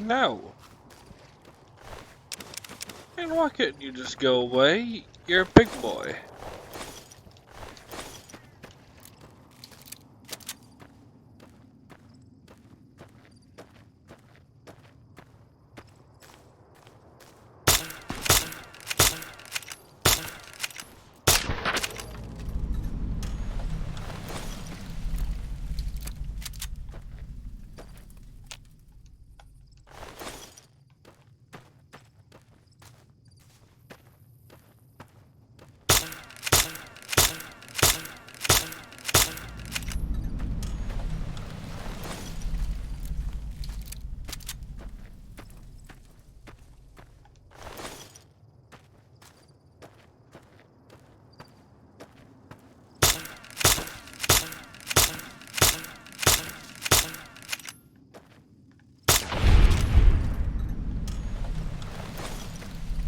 No. And why couldn't you just go away? You're a big boy.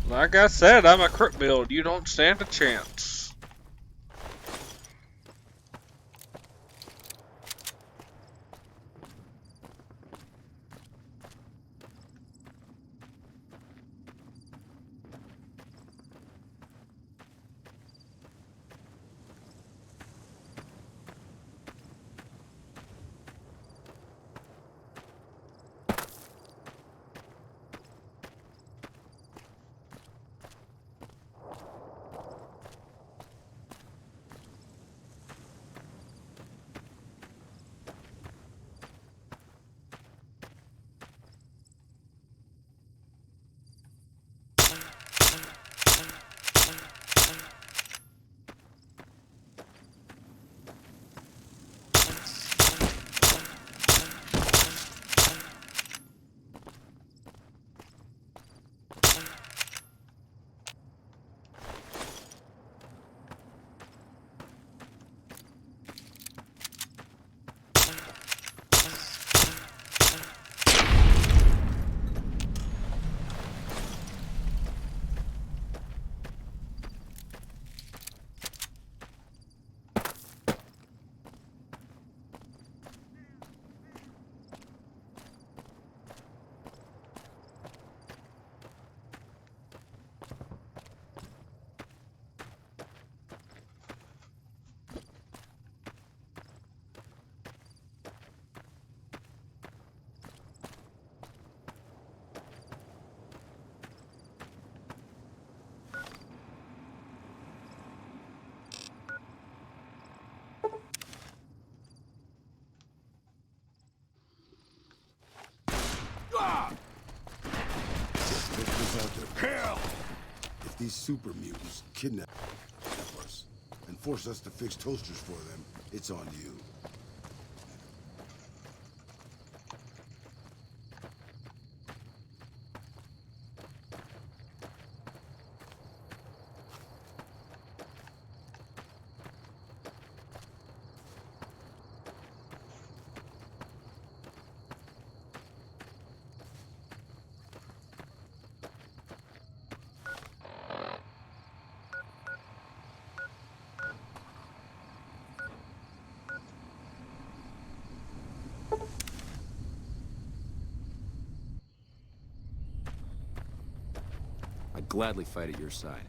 Like I said, I'm a crit build. You don't stand a chance. Hell! If these super mutants kidnap us and force us to fix toasters for them, it's on you. gladly fight at your side.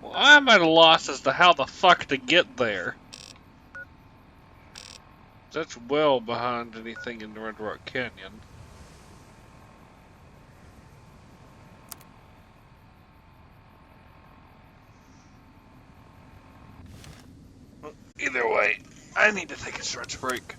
Well, I'm at a loss as to how the fuck to get there. That's well behind anything in the Red Rock Canyon. Either way, I need to take a stretch break.